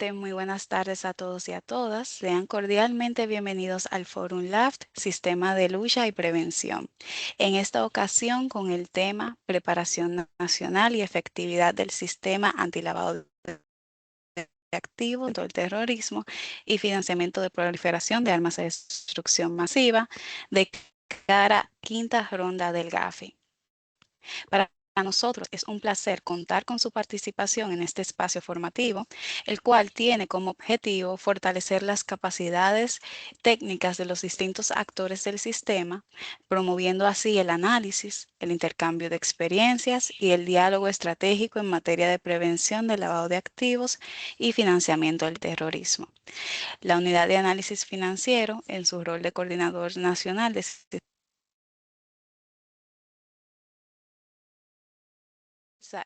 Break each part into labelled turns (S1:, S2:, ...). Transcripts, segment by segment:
S1: Muy buenas tardes a todos y a todas. Sean cordialmente bienvenidos al Forum LAFT, Sistema de Lucha y Prevención. En esta ocasión con el tema Preparación Nacional y Efectividad del Sistema Antilavado de Activos contra el Terrorismo y Financiamiento de Proliferación de Armas de Destrucción Masiva de cara a quinta ronda del GAFI. Para nosotros es un placer contar con su participación en este espacio formativo, el cual tiene como objetivo fortalecer las capacidades técnicas de los distintos actores del sistema, promoviendo así el análisis, el intercambio de experiencias y el diálogo estratégico en materia de prevención del lavado de activos y financiamiento del terrorismo. La Unidad de Análisis Financiero, en su rol de coordinador nacional de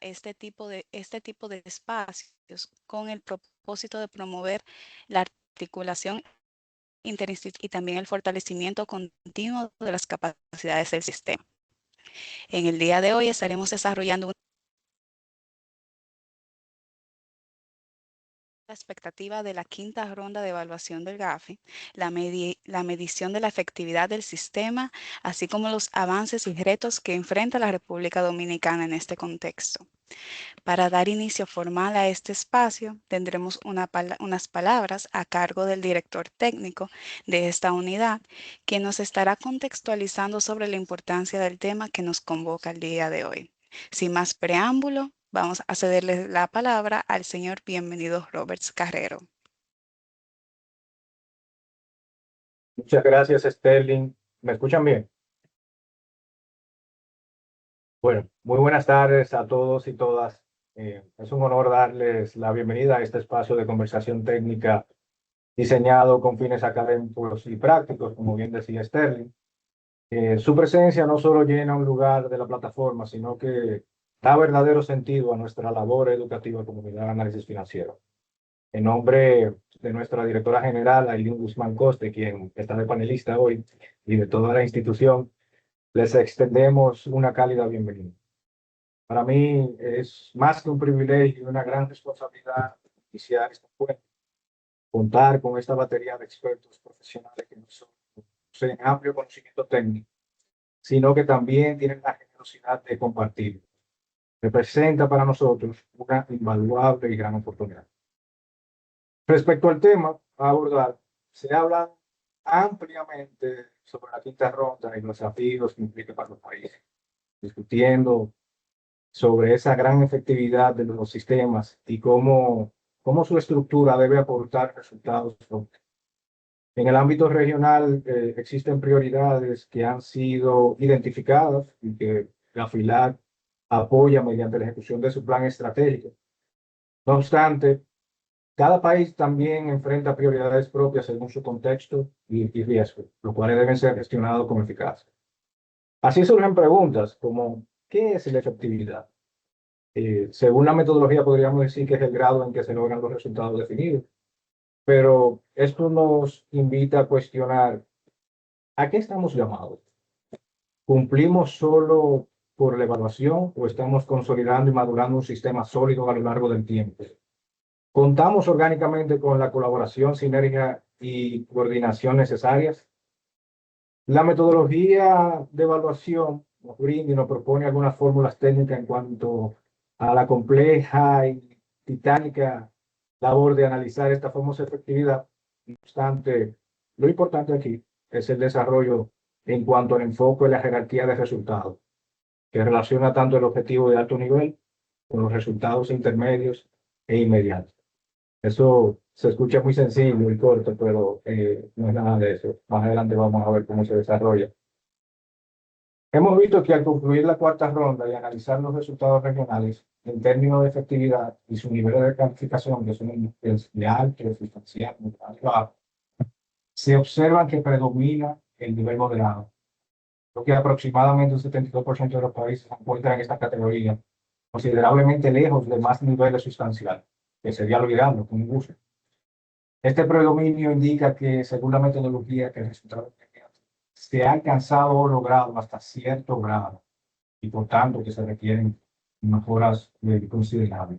S1: este tipo de espacios con el propósito de promover la articulación interinstitucional y también el fortalecimiento continuo de las capacidades del sistema. En el día de hoy estaremos desarrollando la expectativa de la quinta ronda de evaluación del GAFI, la medición de la efectividad del sistema, así como los avances y retos que enfrenta la República Dominicana en este contexto. Para dar inicio formal a este espacio, tendremos unas palabras a cargo del director técnico de esta unidad, quien nos estará contextualizando sobre la importancia del tema que nos convoca el día de hoy. Sin más preámbulo, vamos a cederle la palabra al señor Bienvenido Roberts Carrero.
S2: Muchas gracias, Sterling. ¿Me escuchan bien? Bueno, muy buenas tardes a todos y todas. Es un honor darles la bienvenida a este espacio de conversación técnica diseñado con fines académicos y prácticos, como bien decía Sterling. Su presencia no solo llena un lugar de la plataforma, sino que da verdadero sentido a nuestra labor educativa como unidad de análisis financiero. En nombre de nuestra directora general, Ailín Guzmán Coste, quien está de panelista hoy, y de toda la institución, les extendemos una cálida bienvenida. Para mí es más que un privilegio y una gran responsabilidad iniciar este encuentro, contar con esta batería de expertos profesionales que no solo poseen amplio conocimiento técnico, sino que también tienen la generosidad de compartir. Representa para nosotros una invaluable y gran oportunidad. Respecto al tema a abordar, se habla ampliamente sobre la quinta ronda y los desafíos que implica para los países, discutiendo sobre esa gran efectividad de los sistemas y cómo su estructura debe aportar resultados. En el ámbito regional existen prioridades que han sido identificadas y que la FILAC apoya mediante la ejecución de su plan estratégico. No obstante, cada país también enfrenta prioridades propias según su contexto y riesgo, los cuales deben ser gestionados con eficacia. Así surgen preguntas como, ¿qué es la efectividad? Según la metodología podríamos decir que es el grado en que se logran los resultados definidos, pero esto nos invita a cuestionar, ¿a qué estamos llamados? ¿Cumplimos solo por la evaluación o estamos consolidando y madurando un sistema sólido a lo largo del tiempo? ¿Contamos orgánicamente con la colaboración, sinergia y coordinación necesarias? La metodología de evaluación nos brinda y nos propone algunas fórmulas técnicas en cuanto a la compleja y titánica labor de analizar esta famosa efectividad. No obstante, lo importante aquí es el desarrollo en cuanto al enfoque y la jerarquía de resultados, que relaciona tanto el objetivo de alto nivel con los resultados intermedios e inmediatos. Eso se escucha muy sencillo y corto, pero no es nada de eso. Más adelante vamos a ver cómo se desarrolla. Hemos visto que al concluir la cuarta ronda y analizar los resultados regionales en términos de efectividad y su nivel de calificación, que son de alto, sustancial, muy bajo, se observa que predomina el nivel moderado, lo que aproximadamente un 72% de los países se encuentran en esta categoría, considerablemente lejos de más niveles sustanciales, que sería olvidando con un uso. Este predominio indica que, según la metodología, que el resultado se ha alcanzado o logrado hasta cierto grado y por tanto que se requieren mejoras considerables.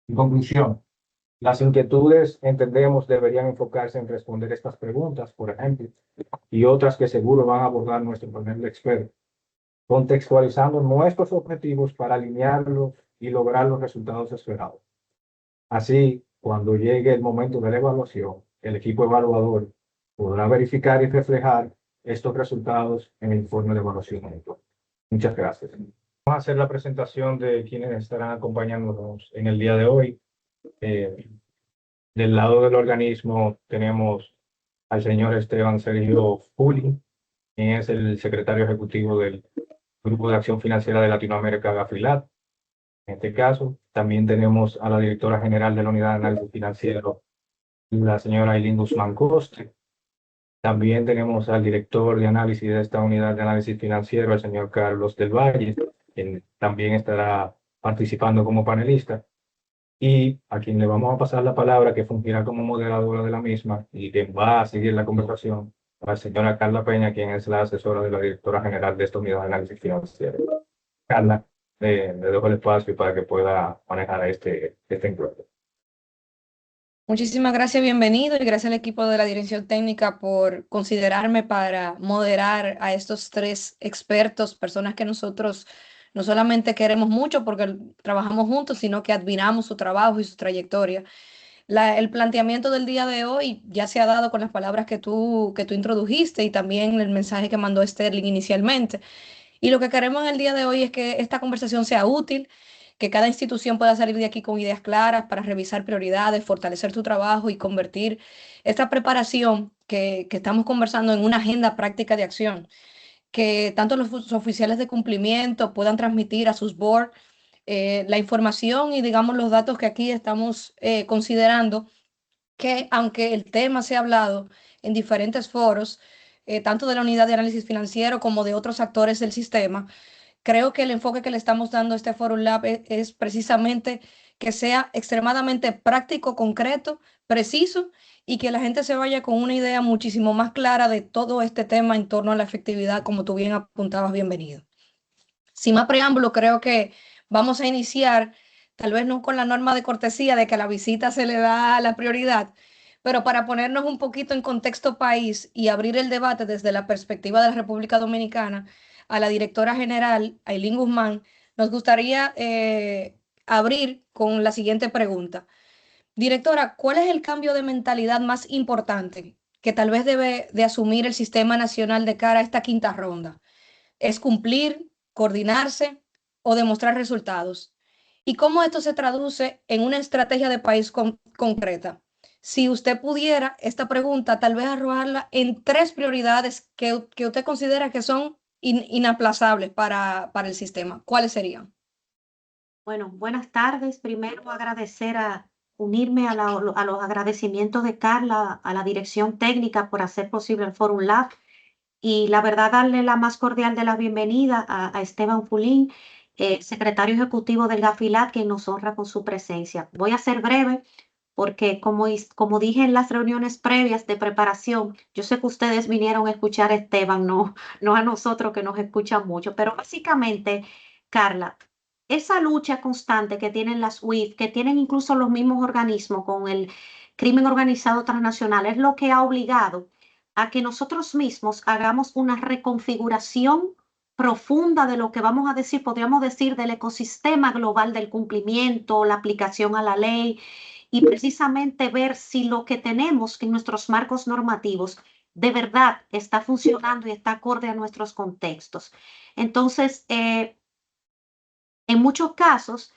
S2: En conclusión, Las inquietudes, entendemos, deberían enfocarse en responder estas preguntas, por ejemplo, y otras que seguro van a abordar nuestro panel de expertos, contextualizando nuestros objetivos para alinearlos y lograr los resultados esperados. Así, cuando llegue el momento de la evaluación, el equipo evaluador podrá verificar y reflejar estos resultados en el informe de evaluación. Muchas gracias. Vamos a hacer la presentación de quienes estarán acompañándonos en el día de hoy. Del lado del organismo tenemos al señor Esteban Sergio Fuli, quien es el secretario ejecutivo del Grupo de Acción Financiera de Latinoamérica, GAFILAT. En este caso, también tenemos a la directora general de la Unidad de Análisis Financiero, la señora Ailín Guzmán Coste. También tenemos al director de análisis de esta Unidad de Análisis Financiero, el señor Carlos del Valle, quien también estará participando como panelista. Y a quien le vamos a pasar la palabra, que fungirá como moderadora de la misma y que va a seguir la conversación, a la señora Carla Peña, quien es la asesora de la directora general de esta Unidad de Análisis Financiero. Carla, le dejo el espacio para que pueda manejar este encuentro.
S3: Muchísimas gracias, bienvenido, y gracias al equipo de la Dirección Técnica por considerarme para moderar a estos tres expertos, personas que nosotros no solamente queremos mucho porque trabajamos juntos, sino que admiramos su trabajo y su trayectoria. El planteamiento del día de hoy ya se ha dado con las palabras que tú introdujiste y también el mensaje que mandó Sterling inicialmente. Y lo que queremos en el día de hoy es que esta conversación sea útil, que cada institución pueda salir de aquí con ideas claras para revisar prioridades, fortalecer su trabajo y convertir esta preparación que estamos conversando en una agenda práctica de acción, que tanto los oficiales de cumplimiento puedan transmitir a sus boards la información y, digamos, los datos que aquí estamos considerando, que aunque el tema se ha hablado en diferentes foros, tanto de la unidad de análisis financiero como de otros actores del sistema, creo que el enfoque que le estamos dando a este Forum Lab es precisamente que sea extremadamente práctico, concreto, preciso, y que la gente se vaya con una idea muchísimo más clara de todo este tema en torno a la efectividad, como tú bien apuntabas. Bienvenido. Sin más preámbulo, creo que vamos a iniciar, tal vez no con la norma de cortesía de que a la visita se le da la prioridad, pero para ponernos un poquito en contexto país y abrir el debate desde la perspectiva de la República Dominicana, a la directora general, Ailín Guzmán, nos gustaría abrir con la siguiente pregunta. Directora, ¿cuál es el cambio de mentalidad más importante que tal vez debe de asumir el Sistema Nacional de cara a esta quinta ronda? ¿Es cumplir, coordinarse o demostrar resultados? ¿Y cómo esto se traduce en una estrategia de país concreta? Si usted pudiera esta pregunta, tal vez arrojarla en tres prioridades que usted considera que son inaplazables para el sistema, ¿cuáles serían?
S4: Bueno, buenas tardes. Primero agradecer unirme a los agradecimientos de Carla, a la dirección técnica por hacer posible el Forum Lab, y la verdad darle la más cordial de la bienvenida a Esteban Fulín, secretario ejecutivo del GAFILAT, que nos honra con su presencia. Voy a ser breve porque como dije en las reuniones previas de preparación, yo sé que ustedes vinieron a escuchar a Esteban, no a nosotros que nos escuchan mucho, pero básicamente, Carla, esa lucha constante que tienen las UIF, que tienen incluso los mismos organismos con el crimen organizado transnacional, es lo que ha obligado a que nosotros mismos hagamos una reconfiguración profunda de lo que vamos a decir, podríamos decir, del ecosistema global del cumplimiento, la aplicación a la ley, y precisamente ver si lo que tenemos en nuestros marcos normativos de verdad está funcionando y está acorde a nuestros contextos. Entonces, en muchos casos,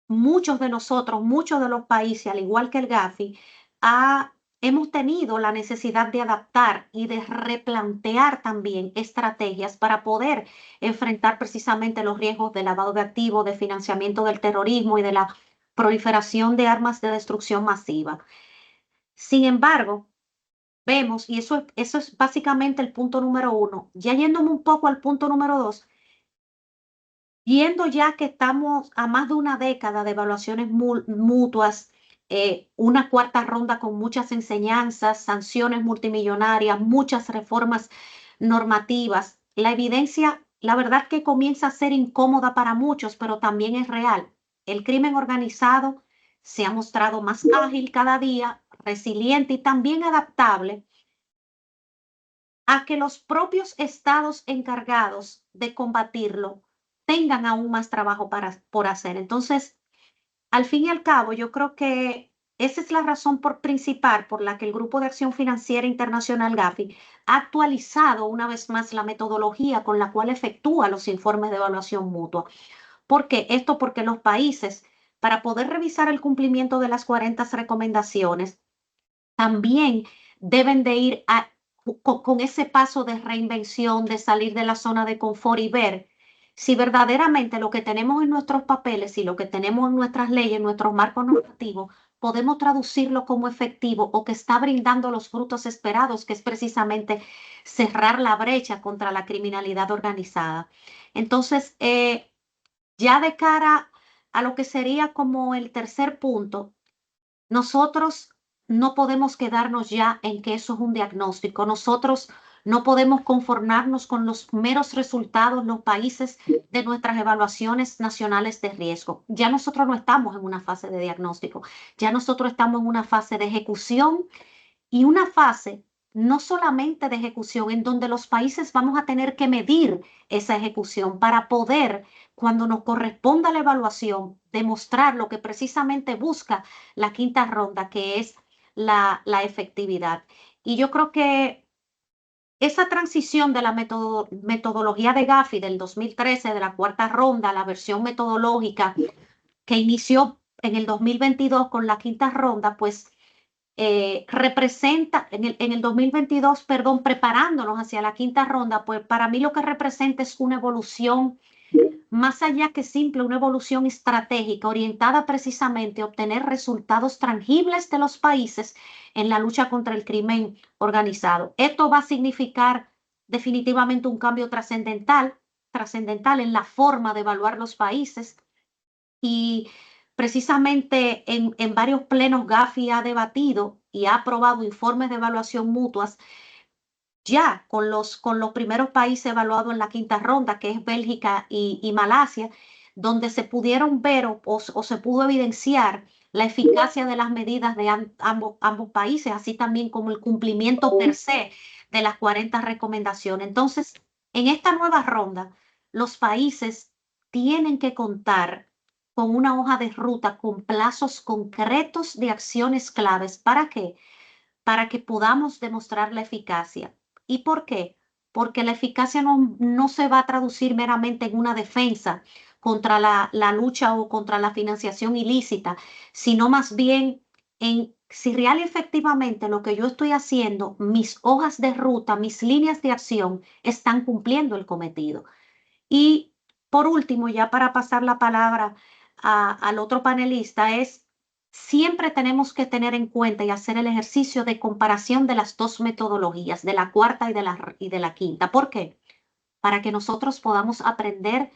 S4: muchos de nosotros, muchos de los países, al igual que el GAFI, hemos tenido la necesidad de adaptar y de replantear también estrategias para poder enfrentar precisamente los riesgos de lavado de activos, de financiamiento del terrorismo y de la proliferación de armas de destrucción masiva. Sin embargo, vemos, y eso es básicamente el punto número uno, ya yéndome un poco al punto número dos, viendo ya que estamos a más de una década de evaluaciones mutuas, una cuarta ronda con muchas enseñanzas, sanciones multimillonarias, muchas reformas normativas, la evidencia, la verdad que comienza a ser incómoda para muchos, pero también es real. El crimen organizado se ha mostrado más ágil cada día, resiliente y también adaptable a que los propios estados encargados de combatirlo tengan aún más trabajo por hacer. Entonces, al fin y al cabo, yo creo que esa es la razón principal por la que el Grupo de Acción Financiera Internacional Gafi ha actualizado una vez más la metodología con la cual efectúa los informes de evaluación mutua. ¿Por qué? Esto porque los países, para poder revisar el cumplimiento de las 40 recomendaciones, también deben de ir con ese paso de reinvención, de salir de la zona de confort y ver si verdaderamente lo que tenemos en nuestros papeles y lo que tenemos en nuestras leyes, en nuestros marcos normativos, podemos traducirlo como efectivo o que está brindando los frutos esperados, que es precisamente cerrar la brecha contra la criminalidad organizada. Entonces, ya de cara a lo que sería como el tercer punto, nosotros no podemos quedarnos ya en que eso es un diagnóstico. Nosotros no podemos conformarnos con los meros resultados, los países de nuestras evaluaciones nacionales de riesgo. Ya nosotros no estamos en una fase de diagnóstico, ya nosotros estamos en una fase de ejecución y una fase no solamente de ejecución, en donde los países vamos a tener que medir esa ejecución para poder, cuando nos corresponda la evaluación, demostrar lo que precisamente busca la quinta ronda, que es la efectividad. Y yo creo que esa transición de la metodología de Gafi del 2013, de la cuarta ronda, la versión metodológica que inició en el 2022 con la quinta ronda, pues representa en el 2022, perdón, preparándonos hacia la quinta ronda, pues para mí lo que representa es una evolución más allá que simple, una evolución estratégica orientada precisamente a obtener resultados tangibles de los países en la lucha contra el crimen organizado. Esto va a significar definitivamente un cambio trascendental en la forma de evaluar los países y precisamente en varios plenos Gafi ha debatido y ha aprobado informes de evaluación mutuas ya con los primeros países evaluados en la quinta ronda, que es Bélgica y Malasia, donde se pudieron ver o se pudo evidenciar la eficacia de las medidas de ambos países, así también como el cumplimiento per se de las 40 recomendaciones. Entonces, en esta nueva ronda, los países tienen que contar con una hoja de ruta con plazos concretos de acciones claves. ¿Para qué? Para que podamos demostrar la eficacia. ¿Y por qué? Porque la eficacia no se va a traducir meramente en una defensa contra la lucha o contra la financiación ilícita, sino más bien en si real y efectivamente lo que yo estoy haciendo, mis hojas de ruta, mis líneas de acción están cumpliendo el cometido. Y por último, ya para pasar la palabra al otro panelista, es siempre tenemos que tener en cuenta y hacer el ejercicio de comparación de las dos metodologías, de la cuarta y de la quinta. ¿Por qué? Para que nosotros podamos aprender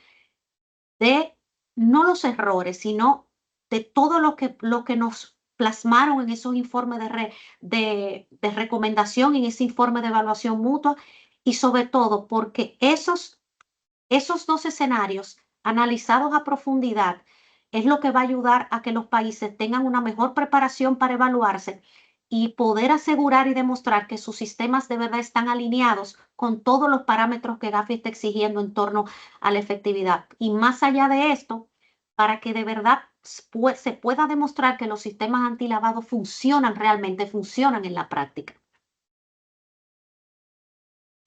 S4: de no los errores, sino de todo lo que nos plasmaron en esos informes de recomendación, en ese informe de evaluación mutua y sobre todo porque esos dos escenarios analizados a profundidad es lo que va a ayudar a que los países tengan una mejor preparación para evaluarse y poder asegurar y demostrar que sus sistemas de verdad están alineados con todos los parámetros que Gafi está exigiendo en torno a la efectividad. Y más allá de esto, para que de verdad se pueda demostrar que los sistemas antilavados funcionan realmente, funcionan en la práctica.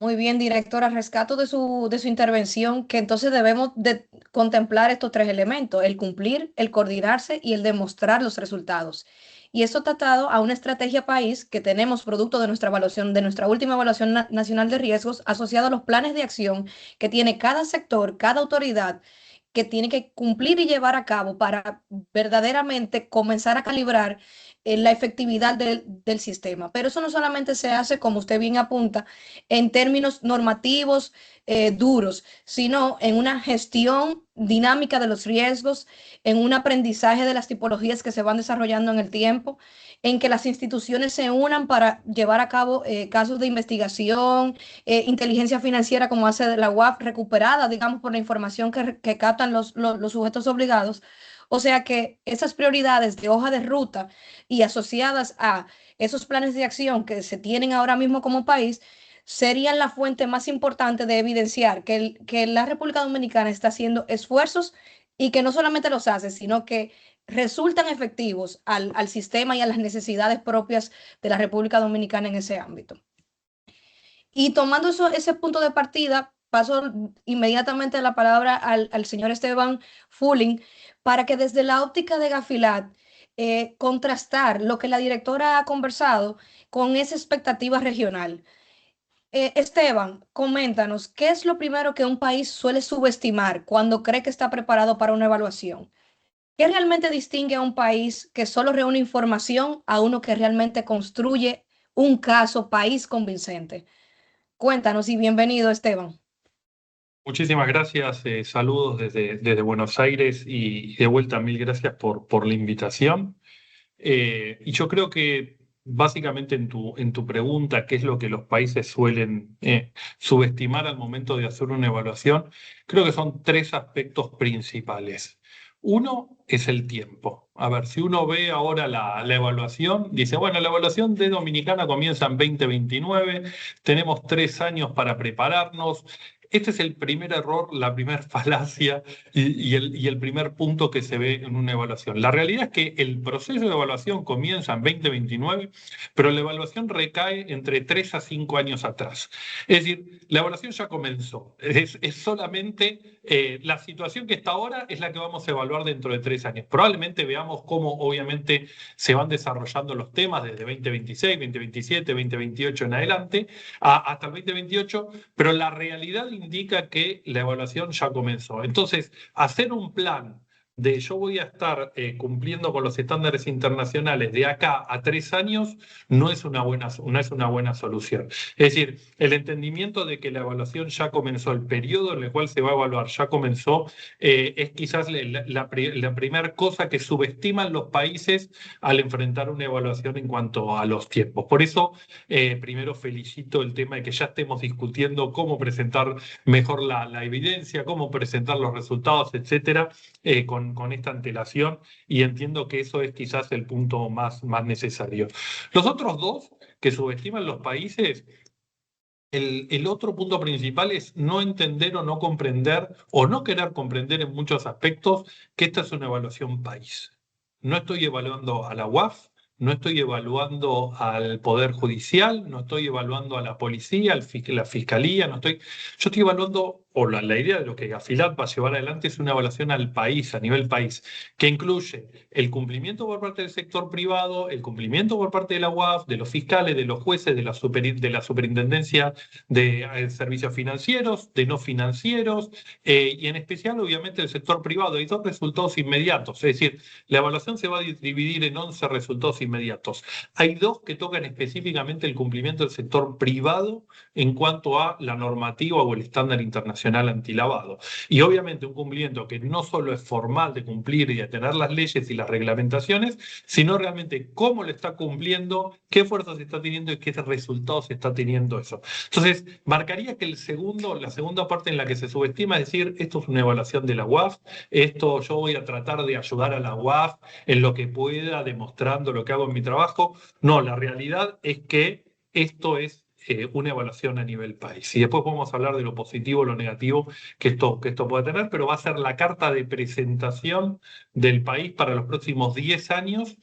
S3: Muy bien, directora, rescato de su intervención que entonces debemos de contemplar estos tres elementos, el cumplir, el coordinarse y el demostrar los resultados. Y eso está atado a una estrategia país que tenemos producto de nuestra evaluación, de nuestra última evaluación nacional de riesgos, asociado a los planes de acción que tiene cada sector, cada autoridad, que tiene que cumplir y llevar a cabo para verdaderamente comenzar a calibrar la efectividad del sistema. Pero eso no solamente se hace, como usted bien apunta, en términos normativos duros, sino en una gestión dinámica de los riesgos, en un aprendizaje de las tipologías que se van desarrollando en el tiempo, en que las instituciones se unan para llevar a cabo casos de investigación, inteligencia financiera como hace la UAF, recuperada, digamos, por la información que captan los sujetos obligados, O sea que esas prioridades de hoja de ruta y asociadas a esos planes de acción que se tienen ahora mismo como país, serían la fuente más importante de evidenciar que la República Dominicana está haciendo esfuerzos y que no solamente los hace, sino que resultan efectivos al sistema y a las necesidades propias de la República Dominicana en ese ámbito. Y tomando ese punto de partida, paso inmediatamente la palabra al señor Esteban Fulling para que desde la óptica de Gafilat contrastar lo que la directora ha conversado con esa expectativa regional. Esteban, coméntanos, ¿qué es lo primero que un país suele subestimar cuando cree que está preparado para una evaluación? ¿Qué realmente distingue a un país que solo reúne información a uno que realmente construye un caso país convincente? Cuéntanos y bienvenido, Esteban.
S5: Muchísimas gracias, saludos desde Buenos Aires y de vuelta mil gracias por la invitación. Y yo creo que básicamente en tu pregunta, ¿qué es lo que los países suelen subestimar al momento de hacer una evaluación? Creo que son tres aspectos principales. Uno es el tiempo. A ver, si uno ve ahora la evaluación, dice, bueno, la evaluación de Dominicana comienza en 2029, tenemos 3 años para prepararnos. Este es el primer error, la primera falacia y el primer punto que se ve en una evaluación. La realidad es que el proceso de evaluación comienza en 2029, pero la evaluación recae entre 3 a 5 años atrás. Es decir, la evaluación ya comenzó. Es solamente la situación que está ahora es la que vamos a evaluar dentro de 3 años. Probablemente veamos cómo obviamente se van desarrollando los temas desde 2026, 2027, 2028 en adelante, hasta el 2028, pero la realidad indica que la evaluación ya comenzó. Entonces, hacer un plan de yo voy a estar cumpliendo con los estándares internacionales de acá a 3 años no es una buena solución. Es decir, el entendimiento de que la evaluación ya comenzó, el periodo en el cual se va a evaluar ya comenzó, es quizás la primera cosa que subestiman los países al enfrentar una evaluación en cuanto a los tiempos. Por eso, primero felicito el tema de que ya estemos discutiendo cómo presentar mejor la evidencia, cómo presentar los resultados, etcétera, con esta antelación, y entiendo que eso es quizás el punto más necesario. Los otros dos que subestiman los países, el otro punto principal es no entender o no comprender o no querer comprender en muchos aspectos que esta es una evaluación país. No estoy evaluando a la UAF, no estoy evaluando al Poder Judicial, no estoy evaluando a la policía, la fiscalía, yo estoy evaluando, o la idea de lo que Gafilat va a llevar adelante es una evaluación al país, a nivel país, que incluye el cumplimiento por parte del sector privado, el cumplimiento por parte de la UAF, de los fiscales, de los jueces, de la superintendencia de servicios financieros, de no financieros, y en especial, obviamente, el sector privado. Hay 2 resultados inmediatos, es decir, la evaluación se va a dividir en 11 resultados inmediatos. Hay 2 que tocan específicamente el cumplimiento del sector privado en cuanto a la normativa o el estándar internacional antilavado. Y obviamente un cumplimiento que no solo es formal de cumplir y de tener las leyes y las reglamentaciones, sino realmente cómo lo está cumpliendo, qué fuerzas está teniendo y qué resultados está teniendo eso. Entonces, marcaría que la segunda parte en la que se subestima es decir, esto es una evaluación de la UAF, esto yo voy a tratar de ayudar a la UAF en lo que pueda, demostrando lo que hago en mi trabajo. No, la realidad es que esto es una evaluación a nivel país. Y después podemos hablar de lo positivo o lo negativo que esto puede tener, pero va a ser la carta de presentación del país para los próximos 10 años,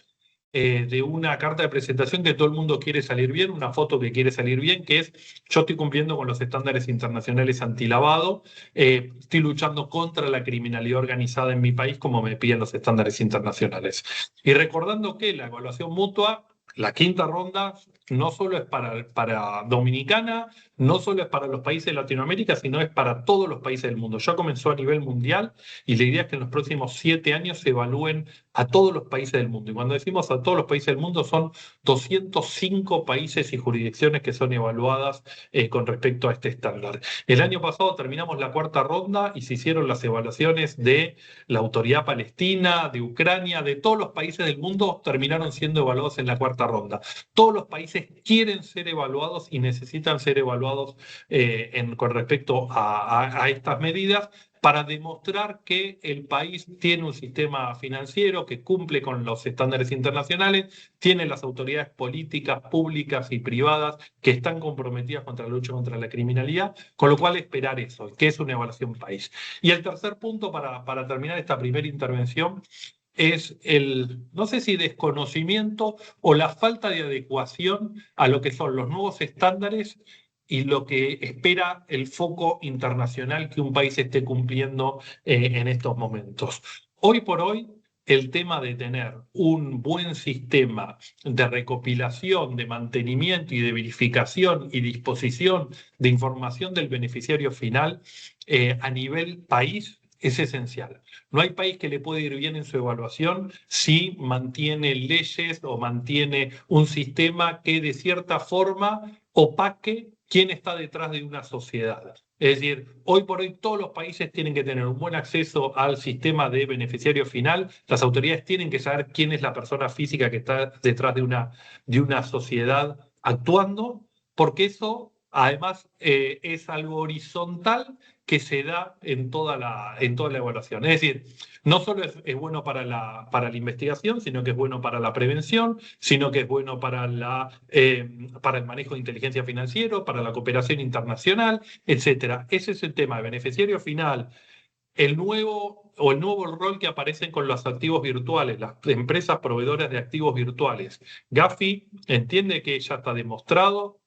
S5: de una carta de presentación que todo el mundo quiere salir bien, una foto que quiere salir bien, que es yo estoy cumpliendo con los estándares internacionales antilavado, estoy luchando contra la criminalidad organizada en mi país como me piden los estándares internacionales. Y recordando que la evaluación mutua, la 5ª ronda, no solo es para Dominicana, no solo es para los países de Latinoamérica, sino es para todos los países del mundo. Ya comenzó a nivel mundial y la idea es que en los próximos 7 años se evalúen a todos los países del mundo. Y cuando decimos a todos los países del mundo, son 205 países y jurisdicciones que son evaluadas con respecto a este estándar. El año pasado terminamos la 4ª ronda y se hicieron las evaluaciones de la Autoridad Palestina, de Ucrania, de todos los países del mundo terminaron siendo evaluados en la 4ª ronda. Todos los países quieren ser evaluados y necesitan ser evaluados con respecto a estas medidas. para demostrar que el país tiene un sistema financiero que cumple con los estándares internacionales, tiene las autoridades políticas, públicas y privadas que están comprometidas contra la lucha contra la criminalidad, con lo cual esperar eso, que es una evaluación país. Y el tercer punto para terminar esta primera intervención es el, no sé si desconocimiento o la falta de adecuación a lo que son los nuevos estándares y lo que espera el foco internacional que un país esté cumpliendo en estos momentos. Hoy por hoy, el tema de tener un buen sistema de recopilación, de mantenimiento y de verificación y disposición de información del beneficiario final a nivel país es esencial. No hay país que le pueda ir bien en su evaluación si mantiene leyes o mantiene un sistema que de cierta forma opaque quién está detrás de una sociedad. Es decir, hoy por hoy todos los países tienen que tener un buen acceso al sistema de beneficiario final. Las autoridades tienen que saber quién es la persona física que está detrás de una sociedad actuando, porque eso además es algo horizontal que se da en toda la evaluación. Es decir, no solo es bueno para la investigación, sino que es bueno para la prevención, sino que es bueno para el manejo de inteligencia financiera, para la cooperación internacional, etc. Ese es el tema de beneficiario final. El nuevo rol que aparece con los activos virtuales, las empresas proveedoras de activos virtuales. Gafi entiende que ya está demostrado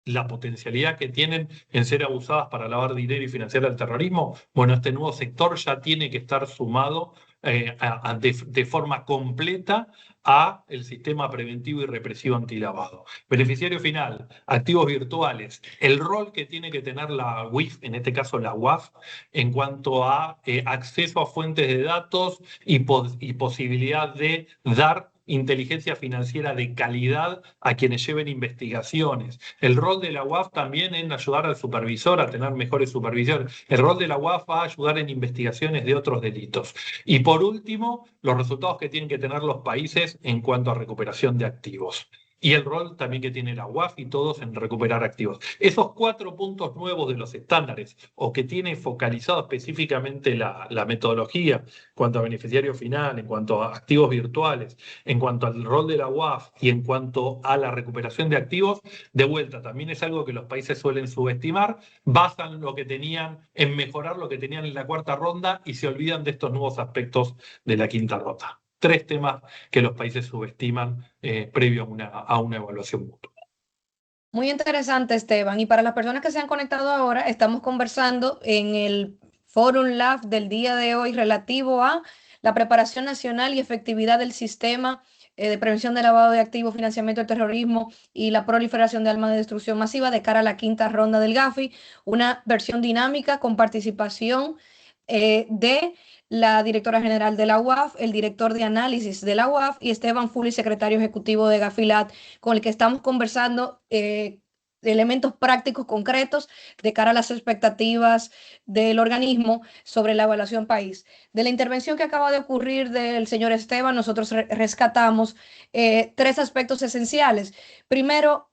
S5: la potencialidad que tienen en ser abusadas para lavar dinero y financiar el terrorismo. Bueno, este nuevo sector ya tiene que estar sumado de forma completa a el sistema preventivo y represivo antilavado. Beneficiario final, activos virtuales, el rol que tiene que tener la UIF, en este caso la UAF, en cuanto a acceso a fuentes de datos y posibilidad de dar inteligencia financiera de calidad a quienes lleven investigaciones. El rol de la UAF también en ayudar al supervisor a tener mejores supervisiones. El rol de la UAF va a ayudar en investigaciones de otros delitos. Y por último, los resultados que tienen que tener los países en cuanto a recuperación de activos. Y el rol también que tiene la UAF y todos en recuperar activos. Esos 4 puntos nuevos de los estándares, o que tiene focalizado específicamente la metodología en cuanto a beneficiario final, en cuanto a activos virtuales, en cuanto al rol de la UAF y en cuanto a la recuperación de activos, de vuelta, también es algo que los países suelen subestimar, basan lo que tenían en mejorar lo que tenían en la cuarta ronda y se olvidan de estos nuevos aspectos de la quinta ronda. 3 temas que los países subestiman previo a una evaluación mutua.
S3: Muy interesante, Esteban. Y para las personas que se han conectado ahora, estamos conversando en el Forum Lab del día de hoy relativo a la preparación nacional y efectividad del sistema de prevención de lavado de activos, financiamiento del terrorismo y la proliferación de armas de destrucción masiva de cara a la quinta ronda del Gafi, una versión dinámica con participación de la directora general de la UAF, el director de análisis de la UAF y Esteban Fuli, secretario ejecutivo de Gafilat, con el que estamos conversando elementos prácticos concretos de cara a las expectativas del organismo sobre la evaluación país. De la intervención que acaba de ocurrir del señor Esteban, nosotros rescatamos 3 aspectos esenciales. Primero,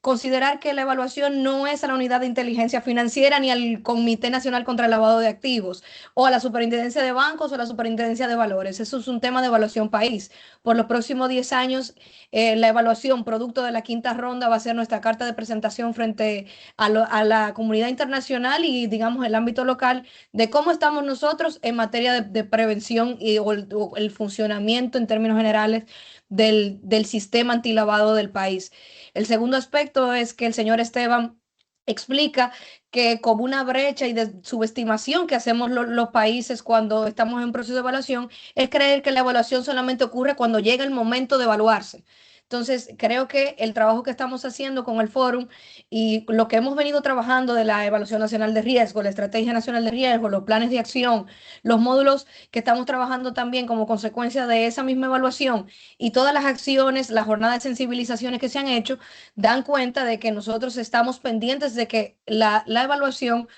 S3: considerar que la evaluación no es a la Unidad de Inteligencia Financiera ni al Comité Nacional contra el Lavado de Activos o a la Superintendencia de Bancos o a la Superintendencia de Valores. Eso es un tema de evaluación país. Por los próximos 10 años, la evaluación producto de la quinta ronda va a ser nuestra carta de presentación frente a la comunidad internacional y, digamos, el ámbito local de cómo estamos nosotros en materia de prevención o el funcionamiento en términos generales del sistema antilavado del país. El segundo aspecto es que el señor Esteban explica que como una brecha y de subestimación que hacemos los países cuando estamos en proceso de evaluación es creer que la evaluación solamente ocurre cuando llega el momento de evaluarse. Entonces, creo que el trabajo que estamos haciendo con el Fórum y lo que hemos venido trabajando de la Evaluación Nacional de Riesgo, la Estrategia Nacional de Riesgo, los planes de acción, los módulos que estamos trabajando también como consecuencia de esa misma evaluación y todas las acciones, las jornadas de sensibilizaciones que se han hecho, dan cuenta de que nosotros estamos pendientes de que la evaluación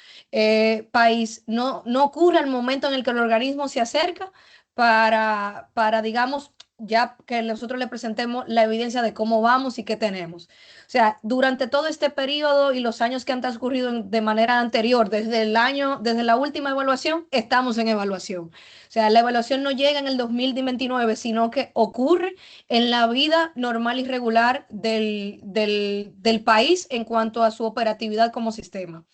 S3: país no ocurra al momento en el que el organismo se acerca para digamos, ya que nosotros le presentemos la evidencia de cómo vamos y qué tenemos. O sea, durante todo este periodo y los años que han transcurrido de manera anterior, desde la última evaluación, estamos en evaluación. O sea, la evaluación no llega en el 2029, sino que ocurre en la vida normal y regular del país en cuanto a su operatividad como sistema.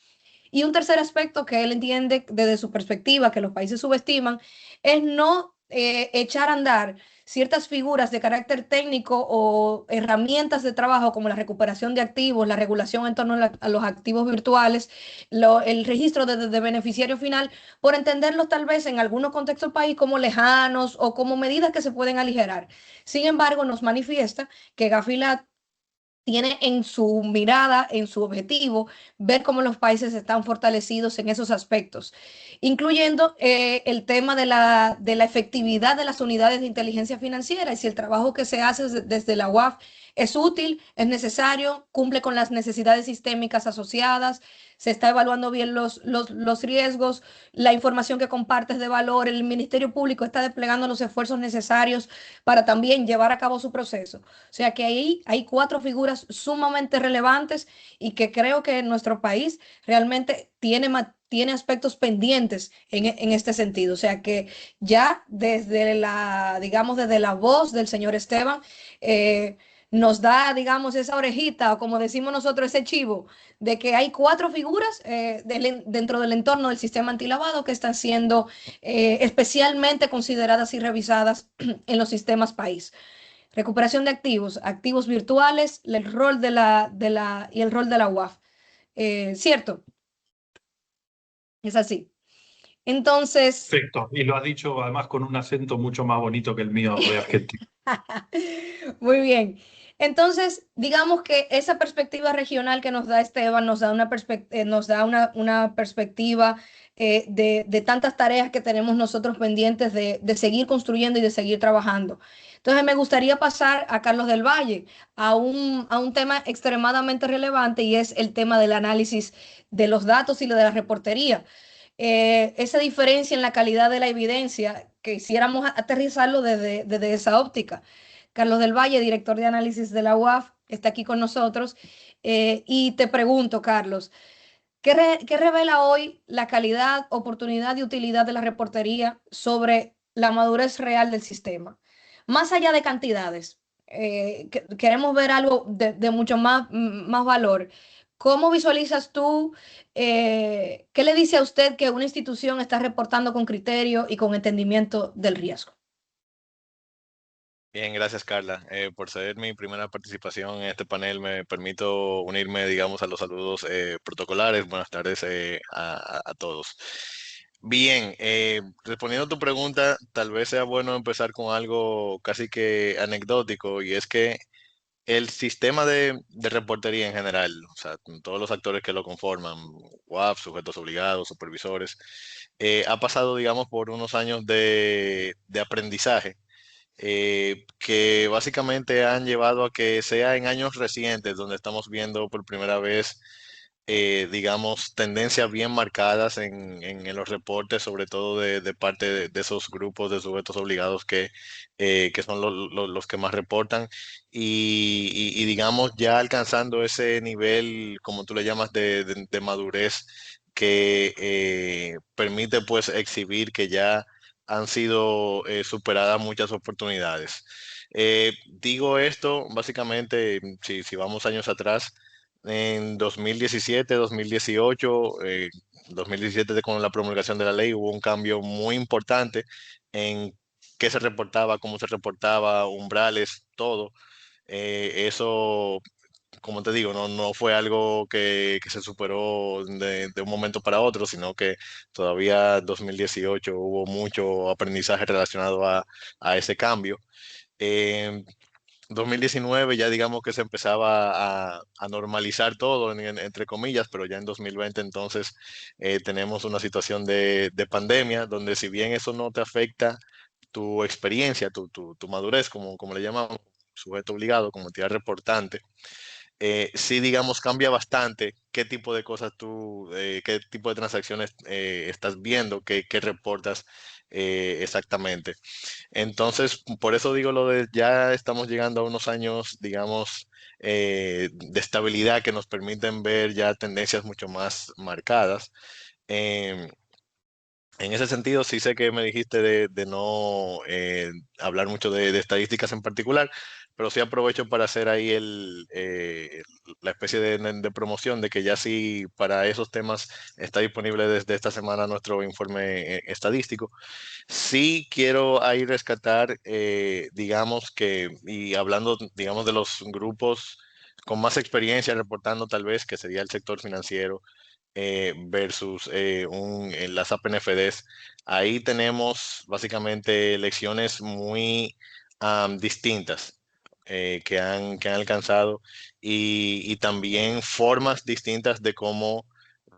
S3: Y un tercer aspecto que él entiende desde su perspectiva, que los países subestiman, es no echar a andar ciertas figuras de carácter técnico o herramientas de trabajo como la recuperación de activos, la regulación en torno a los activos virtuales, el registro de beneficiario final, por entenderlos tal vez en algunos contextos del país como lejanos o como medidas que se pueden aligerar. Sin embargo, nos manifiesta que Gafilat tiene en su mirada, en su objetivo, ver cómo los países están fortalecidos en esos aspectos, incluyendo el tema de la efectividad de las unidades de inteligencia financiera y si el trabajo que se hace desde la UAF es útil, es necesario, cumple con las necesidades sistémicas asociadas, se está evaluando bien los riesgos, la información que compartes de valor, el Ministerio Público está desplegando los esfuerzos necesarios para también llevar a cabo su proceso. O sea que ahí hay cuatro figuras sumamente relevantes y que creo que nuestro país realmente tiene aspectos pendientes en este sentido. O sea que ya digamos, desde la voz del señor Esteban, nos da, digamos, esa orejita, o como decimos nosotros, ese chivo, de que hay cuatro figuras dentro del entorno del sistema antilavado que están siendo especialmente consideradas y revisadas en los sistemas país. Recuperación de activos, activos virtuales, el rol y el rol de la UAF. ¿Cierto? Es así. Entonces,
S5: Perfecto. Y lo has dicho además con un acento mucho más bonito que el mío de Argentina.
S3: muy bien. Entonces, digamos que esa perspectiva regional que nos da Esteban nos da una perspectiva de tantas tareas que tenemos nosotros pendientes de seguir construyendo y de seguir trabajando. Entonces, me gustaría pasar a Carlos del Valle, a un tema extremadamente relevante y es el tema del análisis de los datos y de la reportería. Esa diferencia en la calidad de la evidencia, que quisiéramos aterrizarlo desde esa óptica. Carlos del Valle, director de análisis de la UAF, está aquí con nosotros. Y te pregunto, Carlos, ¿qué revela hoy la calidad, oportunidad y utilidad de la reportería sobre la madurez real del sistema? Más allá de cantidades, queremos ver algo de mucho más valor. ¿Cómo visualizas tú, qué le dice a usted que una institución está reportando con criterio y con entendimiento del riesgo?
S6: Bien, gracias Carla. Por ser mi primera participación en este panel, me permito unirme, digamos, a los saludos protocolares. Buenas tardes a todos. Bien, respondiendo a tu pregunta, tal vez sea bueno empezar con algo casi que anecdótico, y es que el sistema de reportería en general, o sea, con todos los actores que lo conforman, UAF, sujetos obligados, supervisores, ha pasado, digamos, por unos años de aprendizaje que básicamente han llevado a que sea en años recientes donde estamos viendo por primera vez, digamos, tendencias bien marcadas en los reportes, sobre todo de parte de esos grupos de sujetos obligados que son los que más reportan y, digamos, ya alcanzando ese nivel, como tú le llamas, de madurez que permite pues exhibir que ya han sido superadas muchas oportunidades. Digo esto básicamente, si vamos años atrás, en 2017, 2018, 2017 con la promulgación de la ley hubo un cambio muy importante en qué se reportaba, cómo se reportaba, umbrales, todo. Eso, como te digo, no fue algo que se superó de un momento para otro, sino que todavía en 2018 hubo mucho aprendizaje relacionado a ese cambio. En 2019 ya digamos que se empezaba a normalizar todo, entre comillas, pero ya en 2020 entonces tenemos una situación de pandemia, donde si bien eso no te afecta tu experiencia, tu madurez, como le llamamos, sujeto obligado, como entidad reportante, sí, digamos, cambia bastante qué tipo de cosas qué tipo de transacciones estás viendo, qué reportas exactamente. Entonces, por eso digo lo de ya estamos llegando a unos años, digamos, de estabilidad que nos permiten ver ya tendencias mucho más marcadas. Em, en ese sentido, sí sé que me dijiste de no hablar mucho de estadísticas en particular, pero sí aprovecho para hacer ahí la especie de promoción de que ya sí para esos temas está disponible desde esta semana nuestro informe estadístico. Sí quiero ahí rescatar, digamos que, y hablando, digamos, de los grupos con más experiencia reportando tal vez, que sería el sector financiero versus las APNFDs. Ahí tenemos básicamente lecciones muy distintas que han alcanzado y también formas distintas de cómo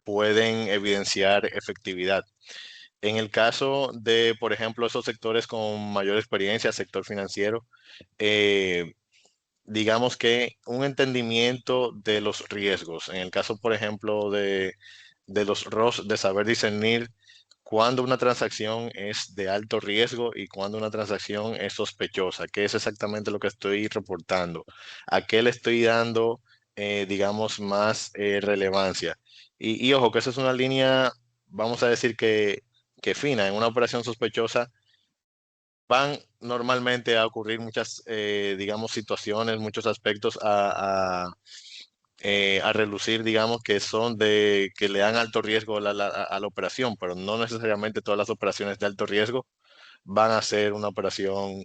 S6: pueden evidenciar efectividad. En el caso de, por ejemplo, esos sectores con mayor experiencia, sector financiero, eh, digamos que un entendimiento de los riesgos. En el caso, por ejemplo, de los ROS, de saber discernir cuándo una transacción es de alto riesgo y cuándo una transacción es sospechosa, qué es exactamente lo que estoy reportando, a qué le estoy dando, digamos, más relevancia. Y ojo, que esa es una línea, vamos a decir que fina. En una operación sospechosa van normalmente a ocurrir muchas, digamos, situaciones, muchos aspectos a relucir, digamos, que le dan alto riesgo a la operación, pero no necesariamente todas las operaciones de alto riesgo van a ser una operación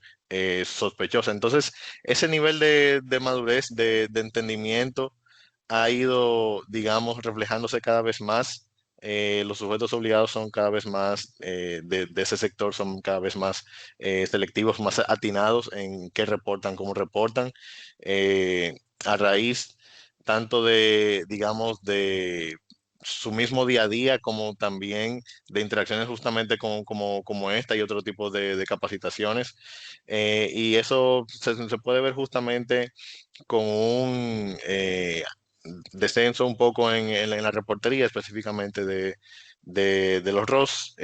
S6: sospechosa. Entonces, ese nivel de madurez, de entendimiento, ha ido, digamos, reflejándose cada vez más. Los sujetos obligados son cada vez más, de ese sector, son cada vez más selectivos, más atinados en qué reportan, cómo reportan, a raíz tanto de, digamos, de su mismo día a día, como también de interacciones justamente como esta y otro tipo de capacitaciones. Y eso se puede ver justamente con un descenso un poco en la reportería, específicamente de los ROS,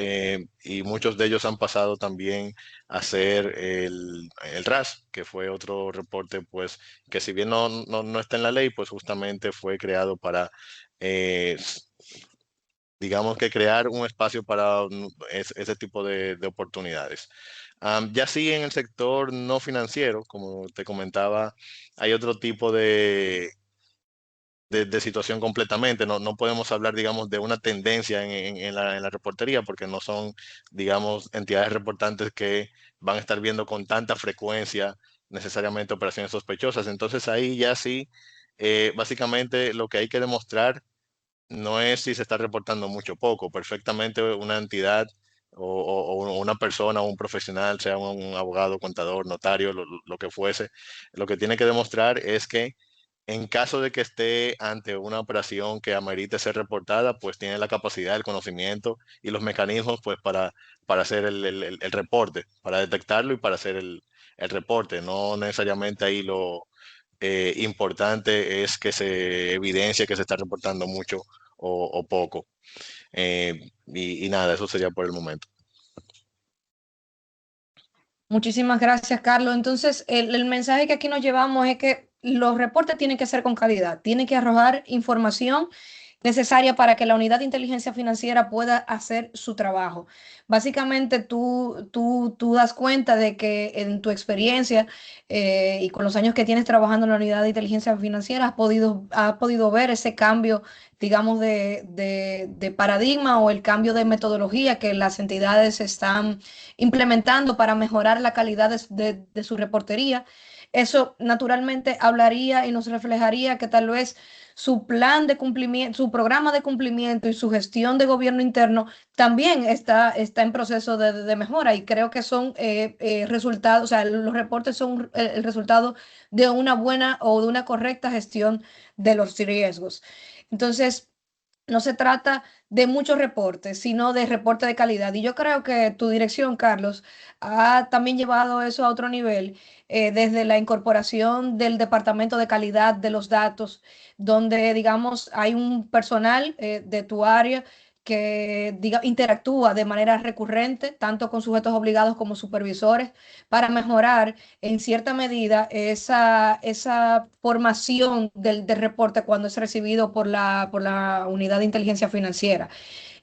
S6: y muchos de ellos han pasado también a ser el RAS, que fue otro reporte, pues, que si bien no está en la ley, pues justamente fue creado para, digamos que crear un espacio para ese tipo de oportunidades. Ya sí, en el sector no financiero, como te comentaba, hay otro tipo de situación completamente. No podemos hablar, digamos, de una tendencia en la reportería, porque no son, digamos, entidades reportantes que van a estar viendo con tanta frecuencia necesariamente operaciones sospechosas. Entonces ahí ya sí, básicamente lo que hay que demostrar no es si se está reportando mucho o poco. Perfectamente una entidad o una persona o un profesional, sea un abogado, contador, notario, lo que fuese, lo que tiene que demostrar es que en caso de que esté ante una operación que amerite ser reportada, pues tiene la capacidad, el conocimiento y los mecanismos, pues, para hacer el reporte, para detectarlo y para hacer el reporte. No necesariamente ahí lo importante es que se evidencie que se está reportando mucho o poco. Y nada, eso sería por el momento.
S3: Muchísimas gracias, Carlos. Entonces, el mensaje que aquí nos llevamos es que los reportes tienen que ser con calidad, tienen que arrojar información necesaria para que la unidad de inteligencia financiera pueda hacer su trabajo. Básicamente, tú das cuenta de que en tu experiencia y con los años que tienes trabajando en la unidad de inteligencia financiera, has podido ver ese cambio, digamos, de paradigma o el cambio de metodología que las entidades están implementando para mejorar la calidad de su reportería. Eso naturalmente hablaría y nos reflejaría que tal vez su plan de cumplimiento, su programa de cumplimiento y su gestión de gobierno interno también está en proceso de mejora y creo que son resultados, o sea, los reportes son el resultado de una buena o de una correcta gestión de los riesgos. Entonces, no se trata de muchos reportes, sino de reporte de calidad. Y yo creo que tu dirección, Carlos, ha también llevado eso a otro nivel, desde la incorporación del departamento de calidad de los datos, donde, digamos, hay un personal de tu área que interactúa de manera recurrente, tanto con sujetos obligados como supervisores, para mejorar en cierta medida esa formación del reporte cuando es recibido por la unidad de inteligencia financiera.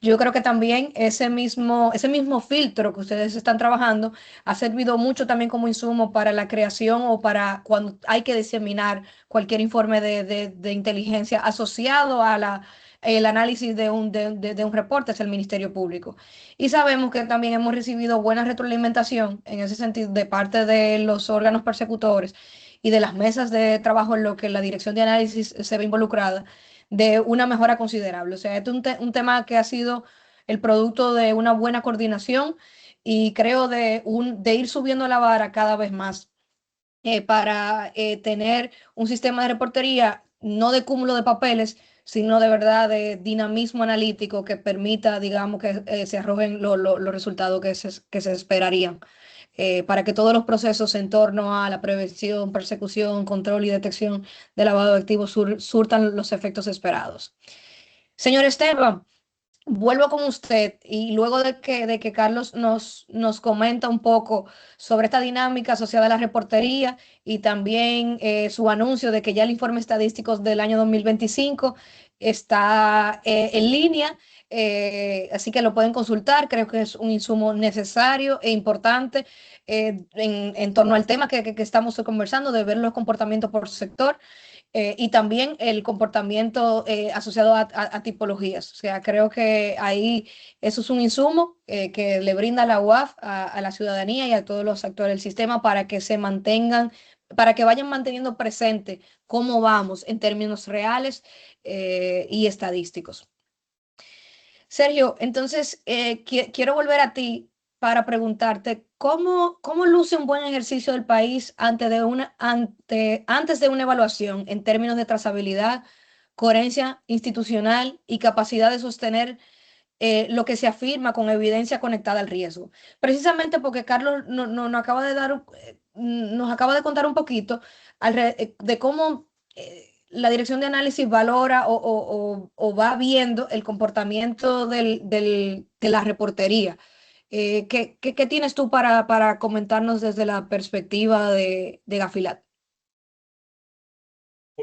S3: Yo creo que también ese mismo filtro que ustedes están trabajando ha servido mucho también como insumo para la creación o para cuando hay que diseminar cualquier informe de inteligencia asociado a el análisis de un reporte hacia el Ministerio Público. Y sabemos que también hemos recibido buena retroalimentación en ese sentido de parte de los órganos persecutores y de las mesas de trabajo en lo que la dirección de análisis se ve involucrada, de una mejora considerable. O sea, este es un tema que ha sido el producto de una buena coordinación y creo de ir subiendo la vara cada vez más para tener un sistema de reportería no de cúmulo de papeles, sino de verdad de dinamismo analítico que permita, digamos, que se arrojen los resultados que se esperarían. Para que todos los procesos en torno a la prevención, persecución, control y detección de lavado de activos surtan los efectos esperados. Señor Esteban, vuelvo con usted y luego de que Carlos nos comenta un poco sobre esta dinámica asociada a la reportería y también su anuncio de que ya el informe estadístico del año 2025 está en línea, así que lo pueden consultar. Creo que es un insumo necesario e importante en torno al tema que estamos conversando, de ver los comportamientos por sector y también el comportamiento asociado a tipologías. O sea, creo que ahí eso es un insumo que le brinda la UAF a la ciudadanía y a todos los actores del sistema para que se mantengan, para que vayan manteniendo presente cómo vamos en términos reales y estadísticos. Sergio, entonces quiero volver a ti para preguntarte cómo luce un buen ejercicio del país antes de una evaluación en términos de trazabilidad, coherencia institucional y capacidad de sostener lo que se afirma con evidencia conectada al riesgo. Precisamente porque Carlos nos acaba de contar un poquito de cómo la dirección de análisis valora o va viendo el comportamiento de la reportería. ¿Qué tienes tú para comentarnos desde la perspectiva de Gafilat?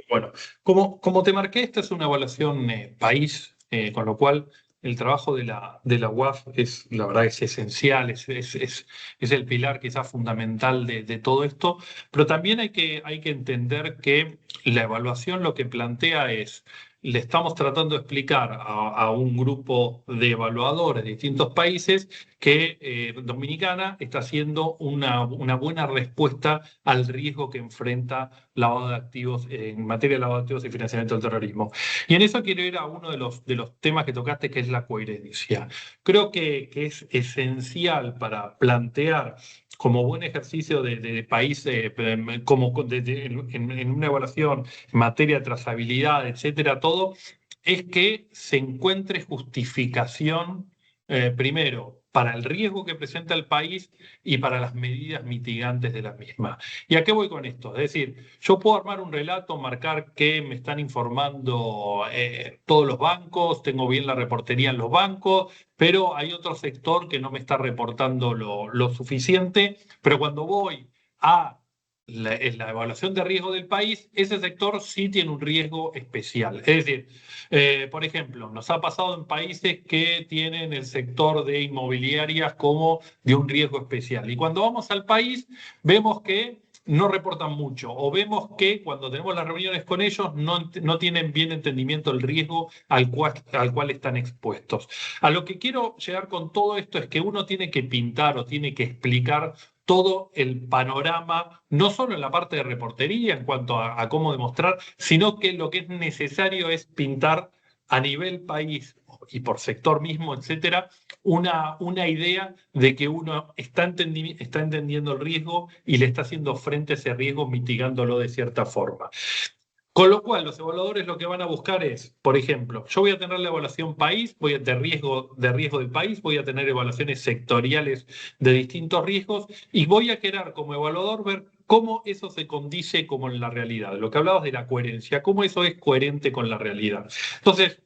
S5: Bueno, como te marqué, esta es una evaluación país, con lo cual el trabajo de la UAF es, la verdad, es esencial, es el pilar quizás fundamental de todo esto, pero también hay que entender que la evaluación lo que plantea es, le estamos tratando de explicar a un grupo de evaluadores de distintos países que Dominicana está haciendo una buena respuesta al riesgo que enfrenta lavado de activos en materia de lavado de activos y financiamiento del terrorismo. Y en eso quiero ir a uno de los temas que tocaste, que es la coherencia. Creo que es esencial para plantear como buen ejercicio de país, en una evaluación en materia de trazabilidad, etcétera, todo, es que se encuentre justificación, primero, para el riesgo que presenta el país y para las medidas mitigantes de la misma. ¿Y a qué voy con esto? Es decir, yo puedo armar un relato, marcar que me están informando todos los bancos, tengo bien la reportería en los bancos, pero hay otro sector que no me está reportando lo suficiente, pero cuando voy a en la evaluación de riesgo del país, ese sector sí tiene un riesgo especial. Es decir, por ejemplo, nos ha pasado en países que tienen el sector de inmobiliarias como de un riesgo especial. Y cuando vamos al país, vemos que no reportan mucho o vemos que cuando tenemos las reuniones con ellos no tienen bien entendimiento del riesgo al cual están expuestos. A lo que quiero llegar con todo esto es que uno tiene que pintar o tiene que explicar todo el panorama, no solo en la parte de reportería en cuanto a cómo demostrar, sino que lo que es necesario es pintar a nivel país y por sector mismo, etcétera, una idea de que uno está entendiendo el riesgo y le está haciendo frente a ese riesgo mitigándolo de cierta forma. Con lo cual, los evaluadores lo que van a buscar es, por ejemplo, yo voy a tener la evaluación país, de riesgo del país, voy a tener evaluaciones sectoriales de distintos riesgos y voy a querer como evaluador ver cómo eso se condice como en la realidad. Lo que hablabas de la coherencia, cómo eso es coherente con la realidad. Entonces,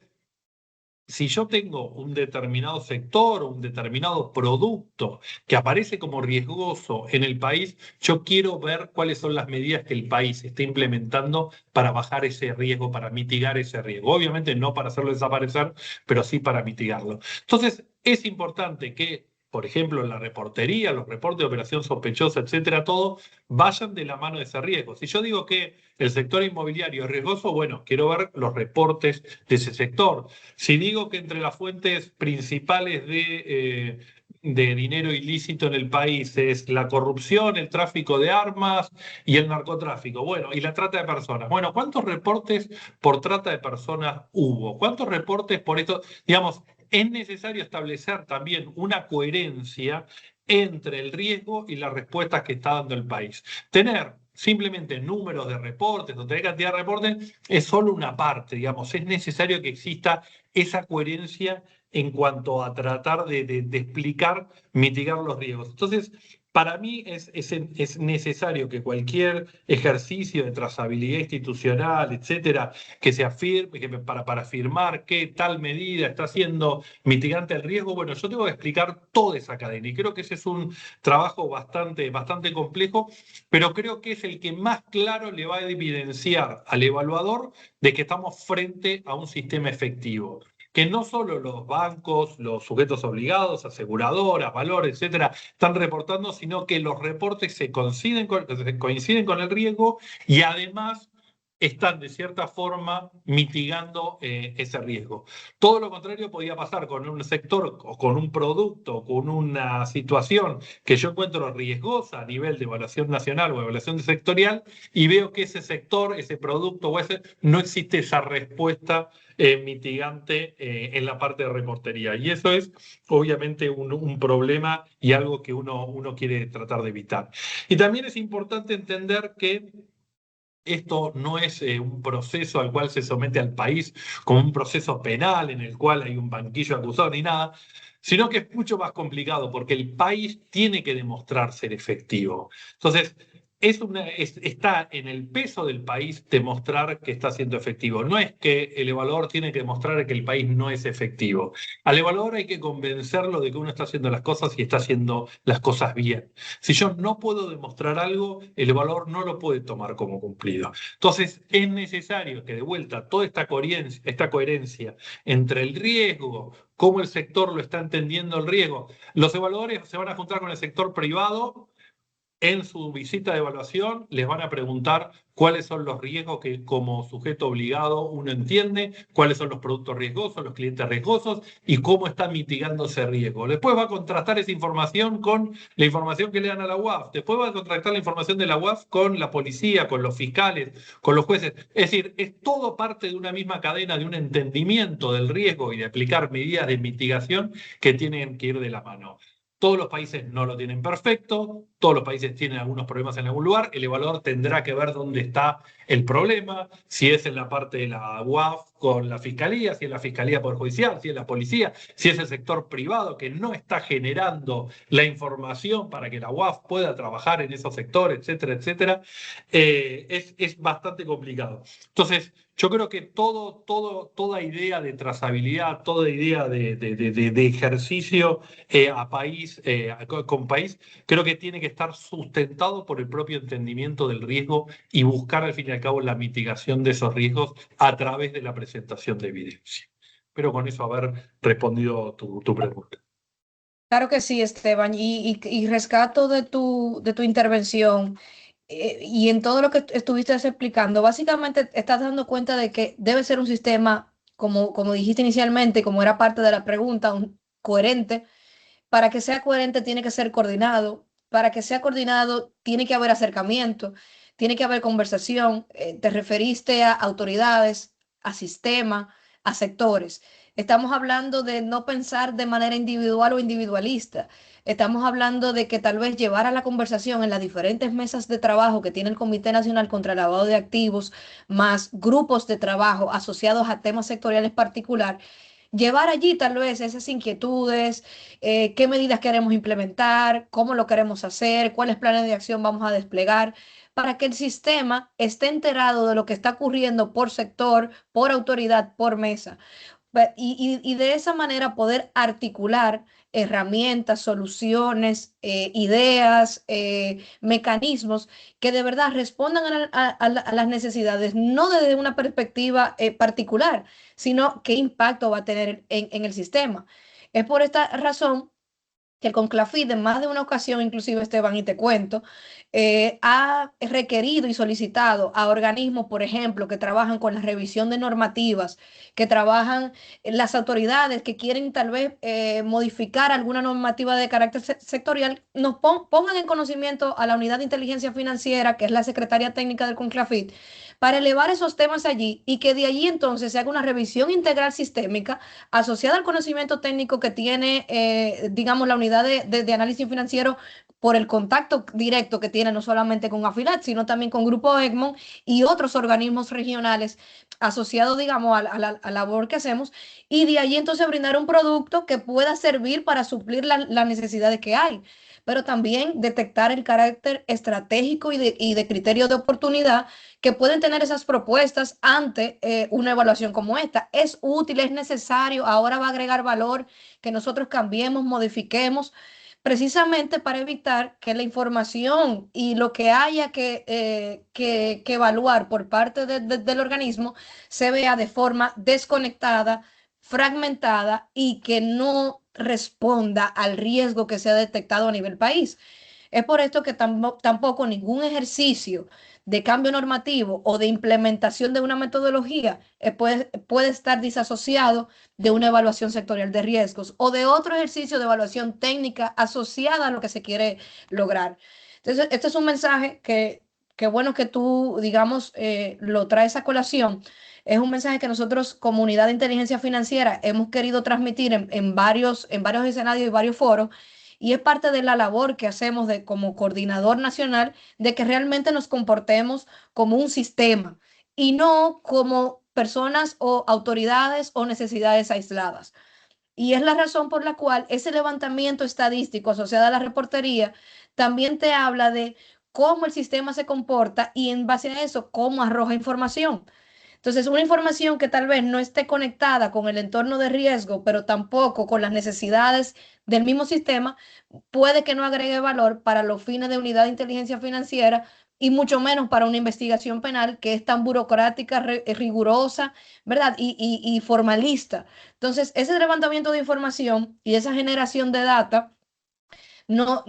S5: si yo tengo un determinado sector o un determinado producto que aparece como riesgoso en el país, yo quiero ver cuáles son las medidas que el país está implementando para bajar ese riesgo, para mitigar ese riesgo. Obviamente no para hacerlo desaparecer, pero sí para mitigarlo. Entonces, es importante que, por ejemplo, en la reportería, los reportes de operación sospechosa, etcétera, todo, vayan de la mano de ese riesgo. Si yo digo que el sector inmobiliario es riesgoso, bueno, quiero ver los reportes de ese sector. Si digo que entre las fuentes principales de dinero ilícito en el país es la corrupción, el tráfico de armas y el narcotráfico, bueno, y la trata de personas. Bueno, ¿cuántos reportes por trata de personas hubo? ¿Cuántos reportes por esto? Digamos, es necesario establecer también una coherencia entre el riesgo y las respuestas que está dando el país. Tener simplemente números de reportes o tener cantidad de reportes es solo una parte, digamos. Es necesario que exista esa coherencia en cuanto a tratar de explicar, mitigar los riesgos. Entonces, para mí es necesario que cualquier ejercicio de trazabilidad institucional, etcétera, que se afirme, para afirmar que tal medida está siendo mitigante del riesgo, bueno, yo tengo que explicar toda esa cadena y creo que ese es un trabajo bastante complejo, pero creo que es el que más claro le va a evidenciar al evaluador de que estamos frente a un sistema efectivo. Que no solo los bancos, los sujetos obligados, aseguradoras, valores, etcétera, están reportando, sino que los reportes coinciden con el riesgo y además están de cierta forma mitigando ese riesgo. Todo lo contrario podía pasar con un sector o con un producto, con una situación que yo encuentro riesgosa a nivel de evaluación nacional o evaluación sectorial y veo que ese sector, ese producto o ese, no existe esa respuesta mitigante en la parte de reportería. Y eso es obviamente un problema y algo que uno quiere tratar de evitar. Y también es importante entender que esto no es un proceso al cual se somete al país como un proceso penal en el cual hay un banquillo acusado ni nada, sino que es mucho más complicado porque el país tiene que demostrar ser efectivo. Entonces, está en el peso del país demostrar que está siendo efectivo. No es que el evaluador tiene que demostrar que el país no es efectivo. Al evaluador hay que convencerlo de que uno está haciendo las cosas y está haciendo las cosas bien. Si yo no puedo demostrar algo, el evaluador no lo puede tomar como cumplido. Entonces, es necesario que de vuelta toda esta coherencia entre el riesgo, cómo el sector lo está entendiendo el riesgo. Los evaluadores se van a juntar con el sector privado. En su visita de evaluación les van a preguntar cuáles son los riesgos que como sujeto obligado uno entiende, cuáles son los productos riesgosos, los clientes riesgosos y cómo está mitigando ese riesgo. Después va a contrastar esa información con la información que le dan a la UAF. Después va a contrastar la información de la UAF con la policía, con los fiscales, con los jueces. Es decir, es todo parte de una misma cadena, de un entendimiento del riesgo y de aplicar medidas de mitigación que tienen que ir de la mano. Todos los países no lo tienen perfecto, todos los países tienen algunos problemas en algún lugar, el evaluador tendrá que ver dónde está el problema, si es en la parte de la UAF con la fiscalía, si es la fiscalía poder judicial, si es la policía, si es el sector privado que no está generando la información para que la UAF pueda trabajar en esos sectores, etcétera, etcétera, es bastante complicado. Entonces, yo creo que toda idea de trazabilidad, toda idea de ejercicio a país, con país, creo que tiene que estar sustentado por el propio entendimiento del riesgo y buscar al fin y al cabo la mitigación de esos riesgos a través de la presentación de evidencia. Espero con eso haber respondido tu pregunta.
S3: Claro que sí, Esteban, y rescato de tu intervención y en todo lo que estuviste explicando, básicamente estás dando cuenta de que debe ser un sistema, como dijiste inicialmente, como era parte de la pregunta, coherente. Para que sea coherente tiene que ser coordinado, para que sea coordinado tiene que haber acercamiento, tiene que haber conversación. Te referiste a autoridades, a sistemas, a sectores. Estamos hablando de no pensar de manera individual o individualista. Estamos hablando de que tal vez llevar a la conversación en las diferentes mesas de trabajo que tiene el Comité Nacional contra el Lavado de Activos, más grupos de trabajo asociados a temas sectoriales particulares, llevar allí tal vez esas inquietudes, qué medidas queremos implementar, cómo lo queremos hacer, cuáles planes de acción vamos a desplegar, para que el sistema esté enterado de lo que está ocurriendo por sector, por autoridad, por mesa. y de esa manera poder articular herramientas, soluciones, ideas, mecanismos que de verdad respondan a las necesidades, no desde una perspectiva particular, sino qué impacto va a tener en el sistema. Es por esta razón que el Conclafid en más de una ocasión, inclusive Esteban, y te cuento, ha requerido y solicitado a organismos, por ejemplo, que trabajan con la revisión de normativas, que trabajan las autoridades que quieren tal vez modificar alguna normativa de carácter sectorial, nos pongan en conocimiento a la unidad de inteligencia financiera, que es la secretaria técnica del Conclafid, para elevar esos temas allí y que de allí entonces se haga una revisión integral sistémica asociada al conocimiento técnico que tiene, digamos, la unidad de análisis financiero por el contacto directo que tiene no solamente con Afilat, sino también con Grupo Egmont y otros organismos regionales asociados, digamos, a la labor que hacemos, y de allí entonces brindar un producto que pueda servir para suplir las necesidades que hay, pero también detectar el carácter estratégico y de criterio de oportunidad que pueden tener esas propuestas ante una evaluación como esta. Es útil, es necesario, ahora va a agregar valor, que nosotros cambiemos, modifiquemos, precisamente para evitar que la información y lo que haya que evaluar por parte del organismo se vea de forma desconectada, fragmentada y que no responda al riesgo que se ha detectado a nivel país. Es por esto que tampoco ningún ejercicio de cambio normativo o de implementación de una metodología puede estar disasociado de una evaluación sectorial de riesgos o de otro ejercicio de evaluación técnica asociada a lo que se quiere lograr. Entonces, este es un mensaje que bueno que tú, digamos, lo traes a colación. Es un mensaje que nosotros, comunidad de inteligencia financiera, hemos querido transmitir en varios escenarios y varios foros, y es parte de la labor que hacemos como coordinador nacional de que realmente nos comportemos como un sistema y no como personas o autoridades o necesidades aisladas. Y es la razón por la cual ese levantamiento estadístico asociado a la reportería también te habla de cómo el sistema se comporta y en base a eso, cómo arroja información. Entonces, una información que tal vez no esté conectada con el entorno de riesgo, pero tampoco con las necesidades del mismo sistema, puede que no agregue valor para los fines de unidad de inteligencia financiera y mucho menos para una investigación penal que es tan burocrática, rigurosa, ¿verdad? Y formalista. Entonces, ese levantamiento de información y esa generación de data no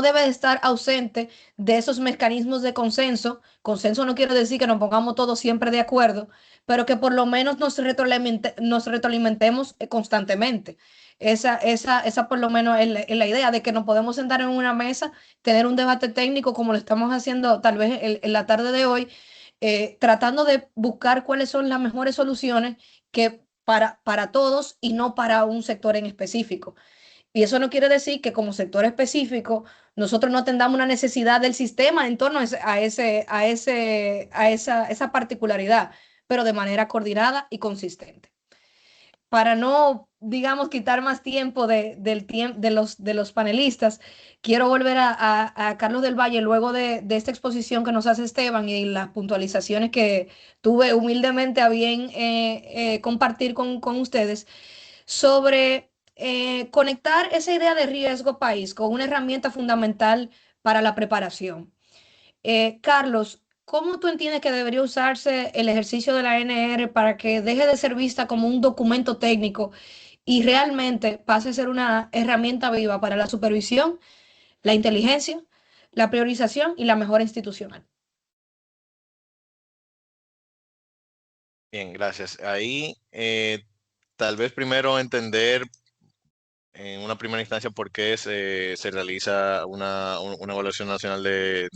S3: debe de estar ausente de esos mecanismos de consenso. Consenso no quiere decir que nos pongamos todos siempre de acuerdo, pero que por lo menos nos retroalimentemos constantemente. Esa por lo menos es la idea de que nos podemos sentar en una mesa, tener un debate técnico como lo estamos haciendo tal vez en la tarde de hoy, tratando de buscar cuáles son las mejores soluciones que para todos y no para un sector en específico. Y eso no quiere decir que como sector específico nosotros no tengamos una necesidad del sistema en torno a esa particularidad, pero de manera coordinada y consistente. Para no, digamos, quitar más tiempo de los panelistas, quiero volver a Carlos del Valle luego de esta exposición que nos hace Esteban y las puntualizaciones que tuve humildemente a bien compartir con ustedes sobre conectar esa idea de riesgo país con una herramienta fundamental para la preparación. Carlos, ¿cómo tú entiendes que debería usarse el ejercicio de la NR para que deje de ser vista como un documento técnico y realmente pase a ser una herramienta viva para la supervisión, la inteligencia, la priorización y la mejora institucional?
S6: Bien, gracias. Ahí tal vez primero entender en una primera instancia por qué se realiza una evaluación nacional de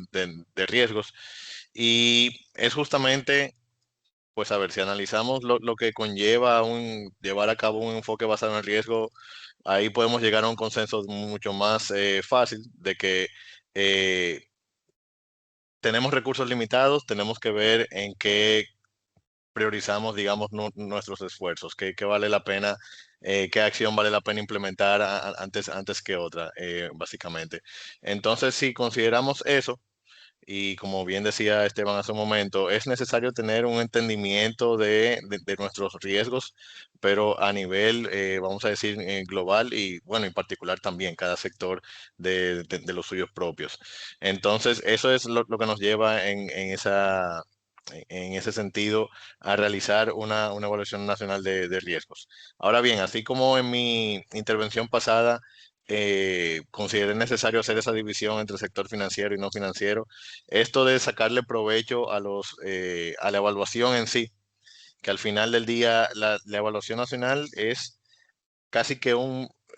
S6: riesgos. Y es justamente, pues a ver, si analizamos lo que conlleva llevar a cabo un enfoque basado en el riesgo, ahí podemos llegar a un consenso mucho más fácil de que eh, tenemos recursos limitados, tenemos que ver en qué priorizamos, digamos, nuestros esfuerzos, qué vale la pena, qué acción vale la pena implementar antes que otra, básicamente. Entonces, si consideramos eso y como bien decía Esteban hace un momento, es necesario tener un entendimiento de nuestros riesgos, pero a nivel, vamos a decir, global y bueno, en particular también cada sector de los suyos propios. Entonces, eso es lo que nos lleva en ese sentido a realizar una evaluación nacional de riesgos. Ahora bien, así como en mi intervención pasada, consideré necesario hacer esa división entre sector financiero y no financiero, esto de sacarle provecho a la evaluación en sí, que al final del día la evaluación nacional es casi que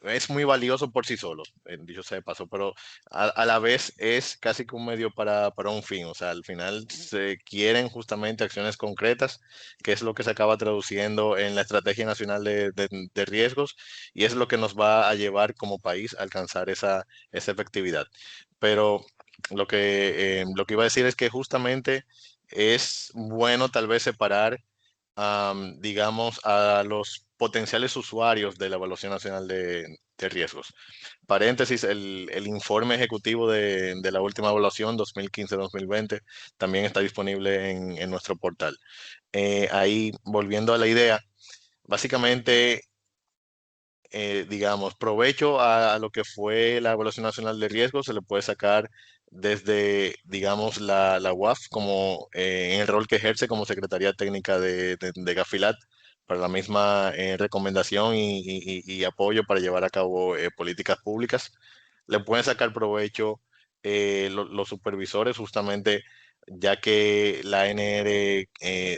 S6: es muy valioso por sí solo, dicho sea de paso, pero a la vez es casi que un medio para un fin. O sea, al final se quieren justamente acciones concretas, que es lo que se acaba traduciendo en la Estrategia Nacional de Riesgos, y es lo que nos va a llevar como país a alcanzar esa efectividad. Pero lo que iba a decir es que justamente es bueno tal vez separar digamos, a los potenciales usuarios de la Evaluación Nacional de Riesgos. Paréntesis, el informe ejecutivo de la última evaluación 2015-2020 también está disponible en nuestro portal. Ahí, volviendo a la idea, básicamente, digamos, provecho a lo que fue la Evaluación Nacional de Riesgos se le puede sacar desde, digamos, la UAF como en el rol que ejerce como Secretaría Técnica de Gafilat para la misma recomendación y apoyo para llevar a cabo políticas públicas. Le pueden sacar provecho los supervisores justamente ya que la ANR,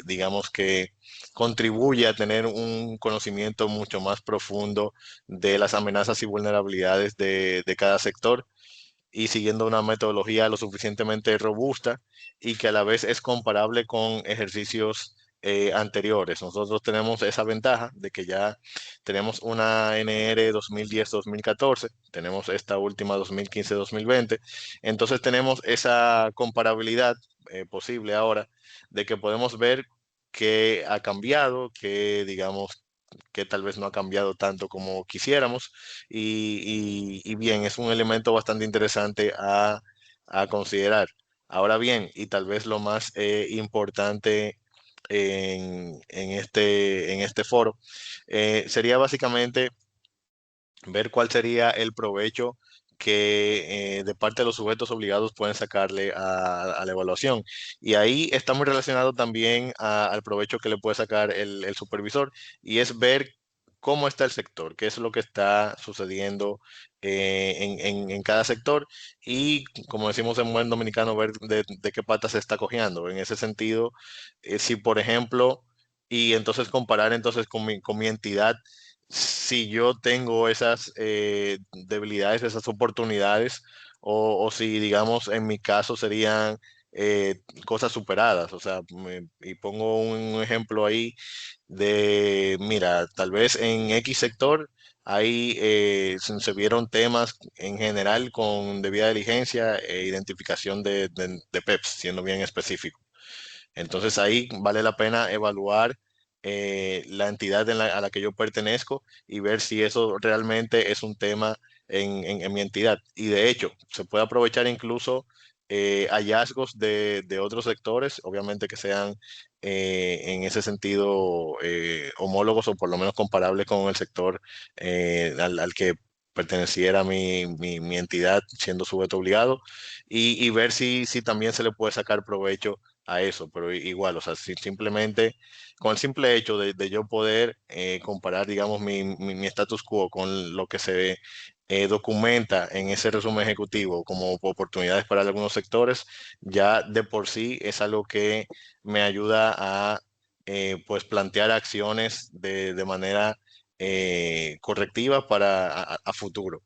S6: digamos que contribuye a tener un conocimiento mucho más profundo de las amenazas y vulnerabilidades de cada sector y siguiendo una metodología lo suficientemente robusta y que a la vez es comparable con ejercicios anteriores. Nosotros tenemos esa ventaja de que ya tenemos una NR 2010-2014, tenemos esta última 2015-2020, entonces tenemos esa comparabilidad posible ahora de que podemos ver qué ha cambiado, que digamos que tal vez no ha cambiado tanto como quisiéramos y bien, es un elemento bastante interesante a considerar. Ahora bien, y tal vez lo más importante en este foro, sería básicamente ver cuál sería el provecho que de parte de los sujetos obligados pueden sacarle a la evaluación. Y ahí está muy relacionado también al provecho que le puede sacar el supervisor y es ver cómo está el sector, qué es lo que está sucediendo en cada sector y, como decimos en buen dominicano, ver de qué pata se está cojeando. En ese sentido, si por ejemplo, y entonces comparar entonces con mi entidad, si yo tengo esas debilidades, esas oportunidades, o si, digamos, en mi caso serían cosas superadas. O sea, y pongo un ejemplo ahí de, mira, tal vez en X sector ahí se vieron temas en general con debida diligencia e identificación de PEPs, siendo bien específico. Entonces ahí vale la pena evaluar la entidad a la que yo pertenezco y ver si eso realmente es un tema en mi entidad. Y de hecho, se puede aprovechar incluso hallazgos de otros sectores, obviamente que sean en ese sentido homólogos o por lo menos comparables con el sector al que perteneciera mi entidad siendo sujeto obligado y ver si también se le puede sacar provecho a eso, pero igual, o sea, simplemente con el simple hecho de yo poder comparar, digamos, mi status quo con lo que se documenta en ese resumen ejecutivo como oportunidades para algunos sectores, ya de por sí es algo que me ayuda a pues plantear acciones de manera correctiva a futuro.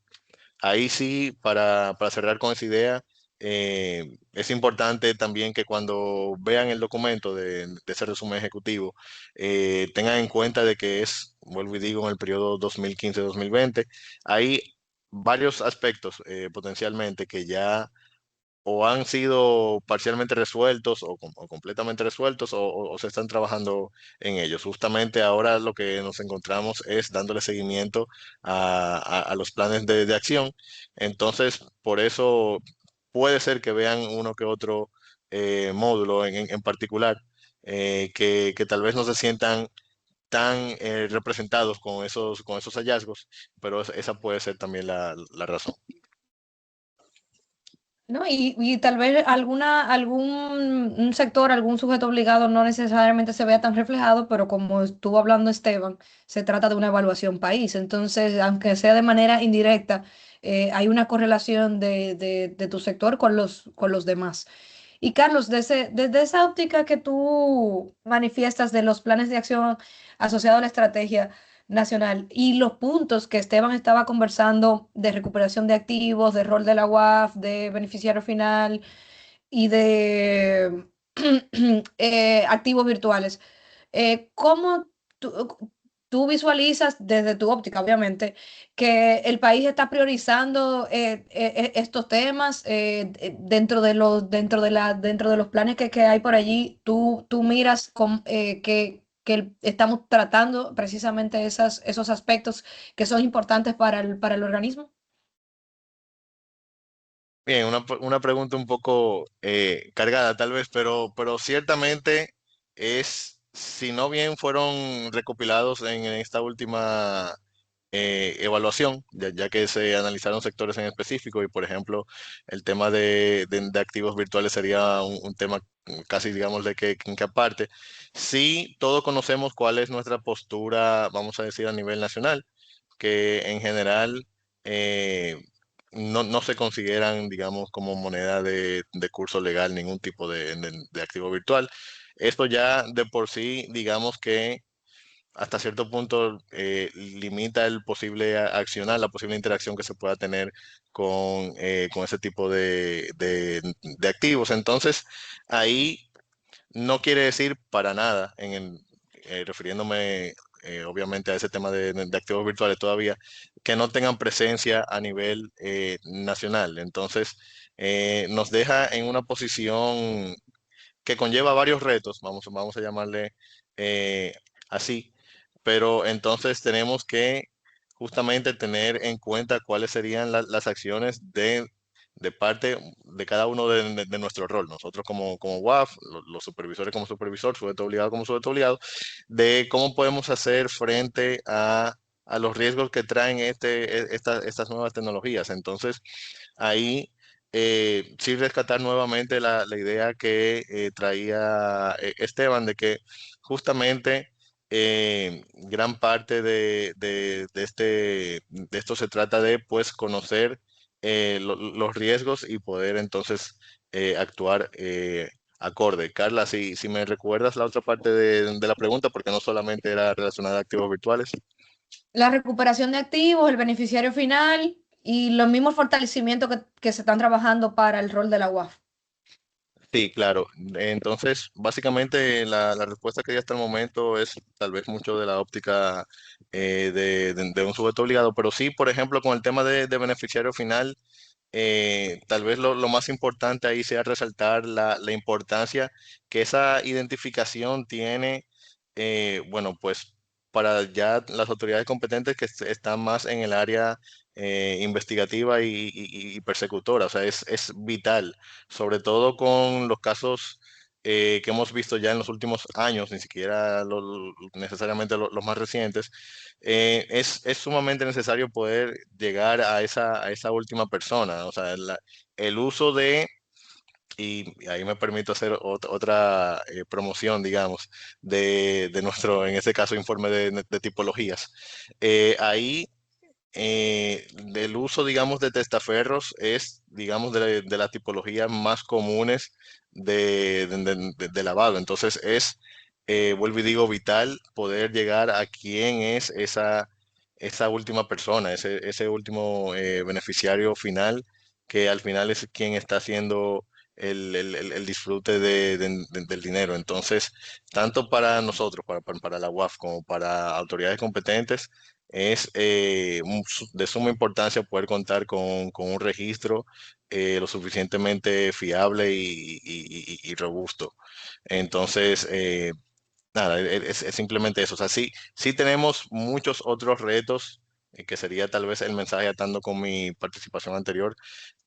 S6: Ahí sí, para cerrar con esa idea, es importante también que cuando vean el documento de ese resumen ejecutivo, tengan en cuenta de que es, vuelvo y digo, en el periodo 2015-2020, hay varios aspectos potencialmente que ya o han sido parcialmente resueltos o completamente resueltos o se están trabajando en ellos. Justamente ahora lo que nos encontramos es dándole seguimiento a los planes de acción. Entonces, por eso puede ser que vean uno que otro módulo en particular, que tal vez no se sientan tan representados con esos hallazgos, pero esa puede ser también la razón.
S3: ¿No? Y tal vez algún un sector, algún sujeto obligado no necesariamente se vea tan reflejado, pero como estuvo hablando Esteban, se trata de una evaluación país. Entonces, aunque sea de manera indirecta, hay una correlación de tu sector con los demás. Y Carlos, desde esa óptica que tú manifiestas de los planes de acción asociados a la estrategia nacional y los puntos que Esteban estaba conversando de recuperación de activos, de rol de la UAF, de beneficiario final y de activos virtuales, ¿cómo tú visualizas desde tu óptica, obviamente, que el país está priorizando estos temas dentro de los planes que hay por allí? Tú miras que estamos tratando precisamente esos aspectos que son importantes para el organismo.
S6: Bien, una pregunta un poco cargada tal vez, pero ciertamente es, si no bien fueron recopilados en esta última evaluación, ya que se analizaron sectores en específico y, por ejemplo, el tema de activos virtuales sería un tema casi, digamos, de que aparte. Sí, todos conocemos cuál es nuestra postura, vamos a decir, a nivel nacional, que en general no se consideran, digamos, como moneda de curso legal ningún tipo de activo virtual. Esto ya de por sí, digamos que hasta cierto punto limita el posible accionar, la posible interacción que se pueda tener con ese tipo de activos. Entonces, ahí no quiere decir para nada, refiriéndome obviamente a ese tema de activos virtuales todavía, que no tengan presencia a nivel nacional. Entonces, nos deja en una posición que conlleva varios retos, vamos a llamarle eh, así, pero entonces tenemos que justamente tener en cuenta cuáles serían las acciones de parte de cada uno de nuestro rol. Nosotros como WAF, los supervisores como supervisor, sujeto obligado como sujeto obligado, de cómo podemos hacer frente a los riesgos que traen estas nuevas tecnologías. Entonces, ahí sí rescatar nuevamente la idea que traía Esteban de que justamente gran parte de esto se trata de pues conocer los riesgos y poder entonces actuar acorde. Carla, si me recuerdas la otra parte de la pregunta, porque no solamente era relacionada a activos virtuales.
S3: La recuperación de activos, el beneficiario final y los mismos fortalecimientos que se están trabajando para el rol de la UAF.
S6: Sí, claro. Entonces, básicamente la respuesta que di hasta el momento es tal vez mucho de la óptica de un sujeto obligado, pero sí, por ejemplo, con el tema de beneficiario final, tal vez lo más importante ahí sea resaltar la importancia que esa identificación tiene, bueno, pues para ya las autoridades competentes que están más en el área investigativa y persecutora. O sea, es vital, sobre todo con los casos que hemos visto ya en los últimos años, ni siquiera necesariamente los más recientes. Es sumamente necesario poder llegar a esa última persona. O sea, el uso y ahí me permito hacer otra promoción, digamos, de nuestro, en este caso, informe de tipologías. Ahí del uso, digamos, de testaferros es, digamos, de las tipologías más comunes de lavado. Entonces vuelvo y digo, vital poder llegar a quién es esa última persona, ese último beneficiario final, que al final es quien está haciendo el disfrute del dinero. Entonces, tanto para nosotros, para la UAF, como para autoridades competentes, es de suma importancia poder contar con un registro lo suficientemente fiable y robusto. Entonces, nada, es simplemente eso. O sea, sí tenemos muchos otros retos, que sería tal vez el mensaje atando con mi participación anterior,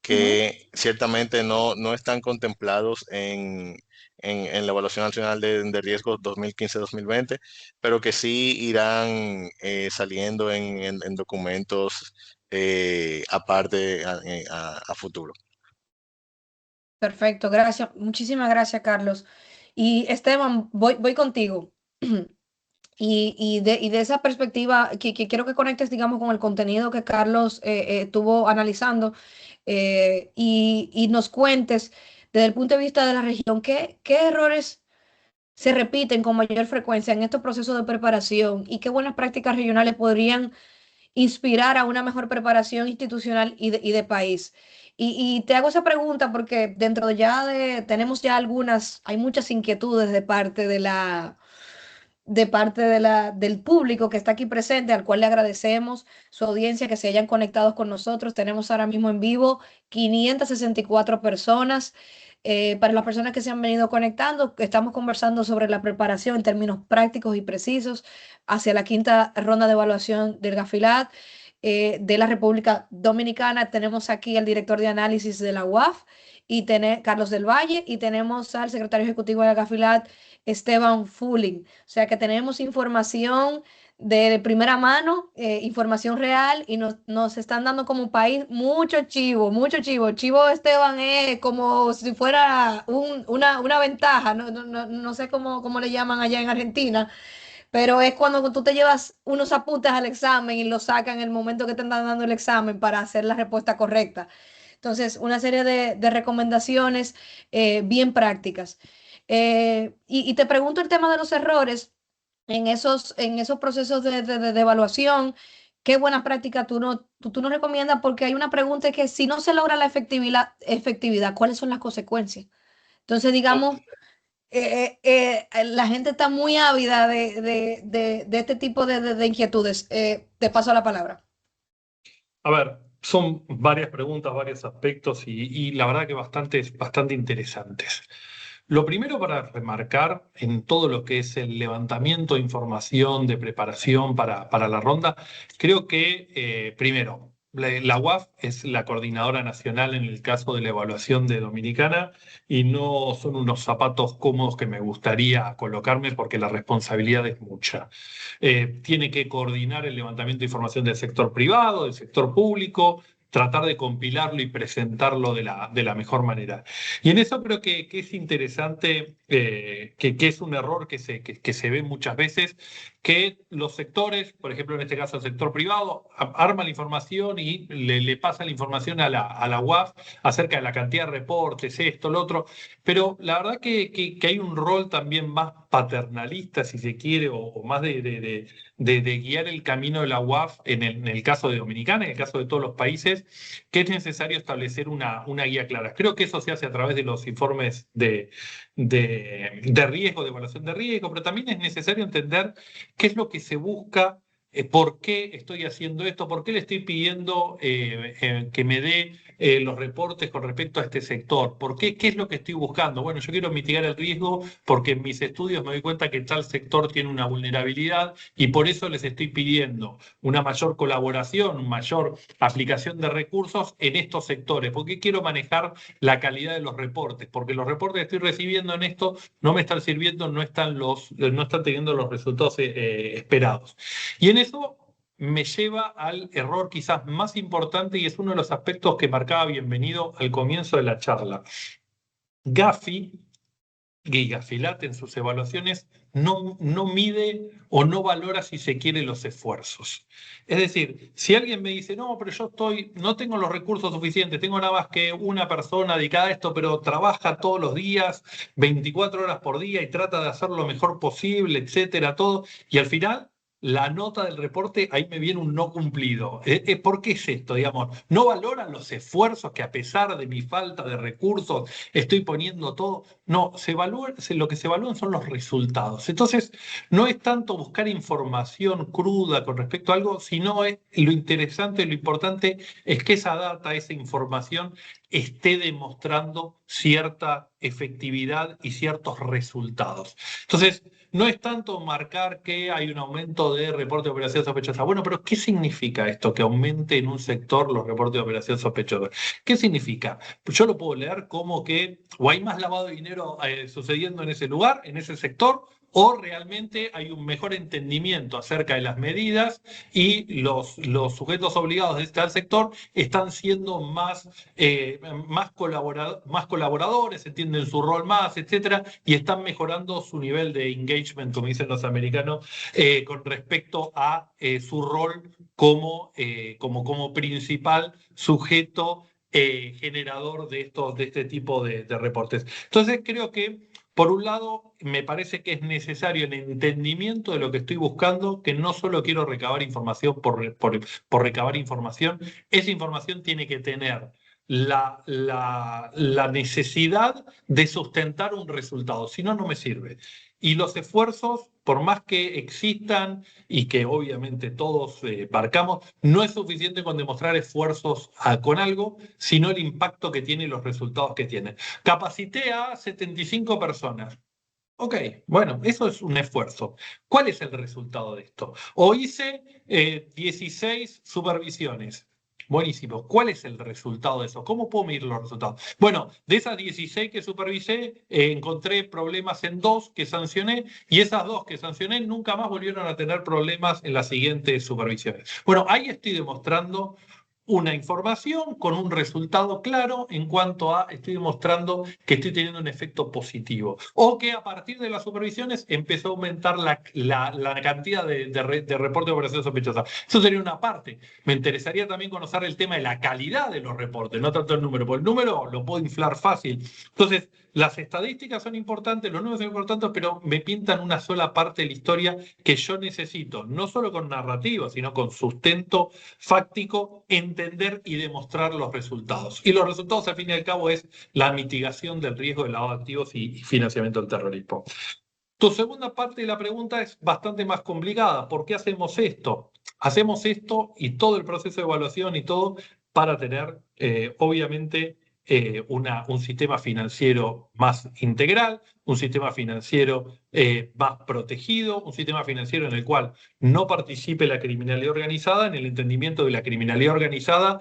S6: que ciertamente no están contemplados en la Evaluación Nacional de Riesgos 2015-2020, pero que sí irán saliendo en documentos aparte a futuro.
S3: Perfecto, gracias. Muchísimas gracias, Carlos. Y Esteban, voy contigo. Y de esa perspectiva, que quiero que conectes, digamos, con el contenido que Carlos estuvo analizando y nos cuentes desde el punto de vista de la región, qué errores se repiten con mayor frecuencia en estos procesos de preparación y qué buenas prácticas regionales podrían inspirar a una mejor preparación institucional y de país. Y te hago esa pregunta porque tenemos ya hay muchas inquietudes del público que está aquí presente, al cual le agradecemos su audiencia, que se hayan conectado con nosotros. Tenemos ahora mismo en vivo 564 personas. Para las personas que se han venido conectando, estamos conversando sobre la preparación en términos prácticos y precisos hacia la quinta ronda de evaluación del Gafilat de la República Dominicana. Tenemos aquí al director de análisis de la UAF, Carlos del Valle, y tenemos al secretario ejecutivo de la Gafilat, Esteban Fulling. O sea que tenemos información de primera mano, información real, y nos están dando como país mucho chivo, mucho chivo. Chivo, Esteban, es como si fuera una ventaja, no sé cómo le llaman allá en Argentina, pero es cuando tú te llevas unos apuntes al examen y los sacan en el momento que te están dando el examen para hacer la respuesta correcta. Entonces, una serie de recomendaciones bien prácticas. Y te pregunto el tema de los errores en esos procesos de evaluación. ¿Qué buena práctica tú nos recomiendas? Porque hay una pregunta que si no se logra la efectividad, ¿cuáles son las consecuencias? Entonces, digamos, la gente está muy ávida de este tipo de inquietudes. Te paso la palabra.
S5: A ver, son varias preguntas, varios aspectos y la verdad que bastante interesantes. Lo primero para remarcar en todo lo que es el levantamiento de información, de preparación para la ronda, creo que primero, la UAF es la coordinadora nacional en el caso de la evaluación de Dominicana y no son unos zapatos cómodos que me gustaría colocarme porque la responsabilidad es mucha. Tiene que coordinar el levantamiento de información del sector privado, del sector público, tratar de compilarlo y presentarlo de la mejor manera. Y en eso creo que es interesante, que es un error que se ve muchas veces, que los sectores, por ejemplo en este caso el sector privado, arma la información y le pasa la información a la UAF acerca de la cantidad de reportes, esto, lo otro, pero la verdad que hay un rol también más paternalista, si se quiere, o más de guiar el camino de la UAF en el caso de Dominicana, en el caso de todos los países, que es necesario establecer una guía clara. Creo que eso se hace a través de los informes de riesgo, de evaluación de riesgo, pero también es necesario entender qué es lo que se busca, por qué estoy haciendo esto, por qué le estoy pidiendo que me dé los reportes con respecto a este sector, por qué es lo que estoy buscando. Bueno, yo quiero mitigar el riesgo porque en mis estudios me doy cuenta que tal sector tiene una vulnerabilidad y por eso les estoy pidiendo una mayor colaboración, una mayor aplicación de recursos en estos sectores, porque quiero manejar la calidad de los reportes, porque los reportes que estoy recibiendo en esto no me están sirviendo, no están teniendo los resultados esperados. Y en eso me lleva al error quizás más importante y es uno de los aspectos que marcaba Bienvenido al comienzo de la charla. Gafi y Gafilat en sus evaluaciones no mide o no valora, si se quiere, los esfuerzos. Es decir, si alguien me dice, no, pero no tengo los recursos suficientes, tengo nada más que una persona dedicada a esto, pero trabaja todos los días, 24 horas por día y trata de hacer lo mejor posible, etcétera, todo, y al final la nota del reporte, ahí me viene un no cumplido. ¿Por qué es esto? Digamos, no valoran los esfuerzos que a pesar de mi falta de recursos estoy poniendo todo. No, lo que se evalúan son los resultados. Entonces, no es tanto buscar información cruda con respecto a algo, sino lo interesante, lo importante es que esa data, esa información esté demostrando cierta efectividad y ciertos resultados. Entonces, no es tanto marcar que hay un aumento de reporte de operaciones sospechosas. Bueno, pero ¿qué significa esto, que aumente en un sector los reportes de operaciones sospechosas? ¿Qué significa? Yo lo puedo leer como que o hay más lavado de dinero sucediendo en ese lugar, en ese sector, o realmente hay un mejor entendimiento acerca de las medidas y los sujetos obligados de este sector están siendo más colaboradores, entienden su rol más, etcétera, y están mejorando su nivel de engagement, como dicen los americanos, con respecto a su rol como principal sujeto generador de este tipo de reportes. Entonces creo que, por un lado, me parece que es necesario el entendimiento de lo que estoy buscando, que no solo quiero recabar información por recabar información, esa información tiene que tener la necesidad de sustentar un resultado, si no, no me sirve. Y los esfuerzos, por más que existan y que obviamente todos marcamos, no es suficiente con demostrar esfuerzos con algo, sino el impacto que tiene y los resultados que tiene. Capacité a 75 personas. Ok, bueno, eso es un esfuerzo. ¿Cuál es el resultado de esto? O hice 16 supervisiones. Buenísimo. ¿Cuál es el resultado de eso? ¿Cómo puedo medir los resultados? Bueno, de esas 16 que supervisé, encontré problemas en 2 que sancioné y esas 2 que sancioné nunca más volvieron a tener problemas en las siguientes supervisiones. Bueno, ahí estoy demostrando una información con un resultado claro en cuanto a estoy demostrando que estoy teniendo un efecto positivo. O que a partir de las supervisiones empezó a aumentar la cantidad de reportes de operaciones sospechosas. Eso sería una parte. Me interesaría también conocer el tema de la calidad de los reportes, no tanto el número, porque el número lo puedo inflar fácil. Entonces, las estadísticas son importantes, los números son importantes, pero me pintan una sola parte de la historia que yo necesito, no solo con narrativa, sino con sustento fáctico, entender y demostrar los resultados. Y los resultados, al fin y al cabo, es la mitigación del riesgo de lavado de activos y financiamiento del terrorismo. Tu segunda parte de la pregunta es bastante más complicada. ¿Por qué hacemos esto? Hacemos esto y todo el proceso de evaluación y todo para tener, obviamente, un sistema financiero más integral, un sistema financiero más protegido, un sistema financiero en el cual no participe la criminalidad organizada, en el entendimiento de la criminalidad organizada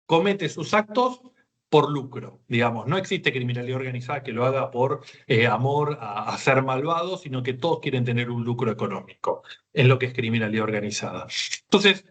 S5: comete sus actos por lucro, digamos. No existe criminalidad organizada que lo haga por amor a ser malvado, sino que todos quieren tener un lucro económico en lo que es criminalidad organizada. Entonces,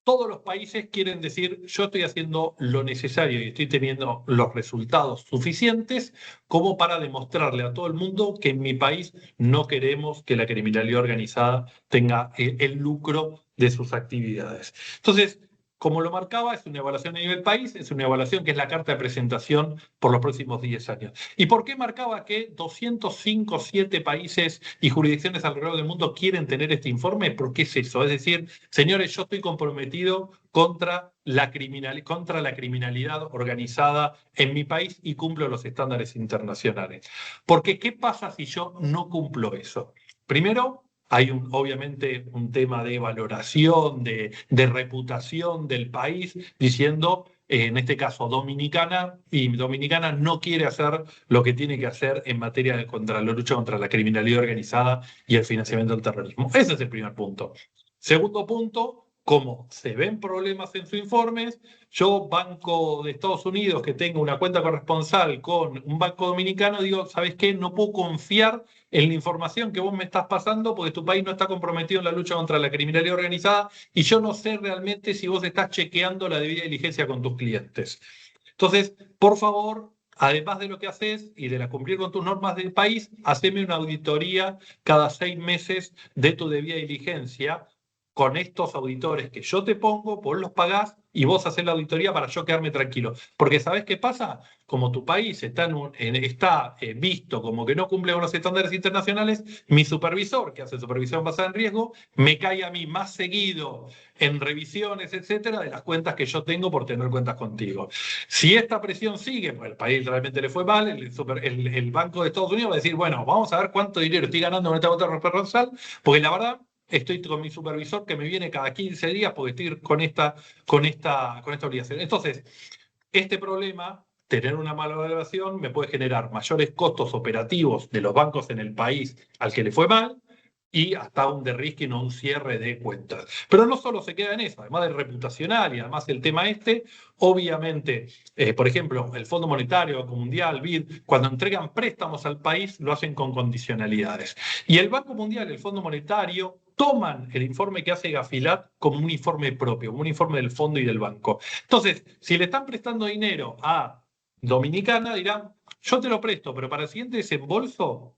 S5: todos los países quieren decir, yo estoy haciendo lo necesario y estoy teniendo los resultados suficientes como para demostrarle a todo el mundo que en mi país no queremos que la criminalidad organizada tenga el lucro de sus actividades. Entonces, como lo marcaba, es una evaluación a nivel país, es una evaluación que es la carta de presentación por los próximos 10 años. ¿Y por qué marcaba que 205, 7 países y jurisdicciones alrededor del mundo quieren tener este informe? Porque es eso, es decir, señores, yo estoy comprometido contra la criminalidad organizada en mi país y cumplo los estándares internacionales. Porque, ¿qué pasa si yo no cumplo eso? Primero, hay obviamente un tema de valoración, de reputación del país, diciendo, en este caso, Dominicana, y Dominicana no quiere hacer lo que tiene que hacer en materia de la lucha contra la criminalidad organizada y el financiamiento del terrorismo. Ese es el primer punto. Segundo punto, como se ven problemas en sus informes, yo, Banco de Estados Unidos, que tengo una cuenta corresponsal con un banco dominicano, digo, ¿sabes qué? No puedo confiar en la información que vos me estás pasando porque tu país no está comprometido en la lucha contra la criminalidad organizada y yo no sé realmente si vos estás chequeando la debida diligencia con tus clientes. Entonces, por favor, además de lo que haces y de cumplir con tus normas del país, haceme una auditoría cada 6 meses de tu debida diligencia con estos auditores que yo te pongo, vos los pagás y vos haces la auditoría para yo quedarme tranquilo. Porque ¿sabés qué pasa? Como tu país está visto como que no cumple con los estándares internacionales, mi supervisor, que hace supervisión basada en riesgo, me cae a mí más seguido en revisiones, etcétera, de las cuentas que yo tengo por tener cuentas contigo. Si esta presión sigue, pues el país realmente le fue mal, el Banco de Estados Unidos va a decir, bueno, vamos a ver cuánto dinero estoy ganando en esta cuenta corresponsal, porque la verdad, estoy con mi supervisor que me viene cada 15 días porque estoy con esta obligación. Entonces, este problema tener una mala evaluación me puede generar mayores costos operativos de los bancos en el país al que le fue mal, y hasta un de-risking o un cierre de cuentas. Pero no solo se queda en eso, además del reputacional y además el tema obviamente, por ejemplo, el Fondo Monetario, Banco Mundial, BID, cuando entregan préstamos al país, lo hacen con condicionalidades. Y el Banco Mundial, el Fondo Monetario, toman el informe que hace Gafilat como un informe propio, como un informe del fondo y del banco. Entonces, si le están prestando dinero a Dominicana, dirán, yo te lo presto, pero para el siguiente desembolso,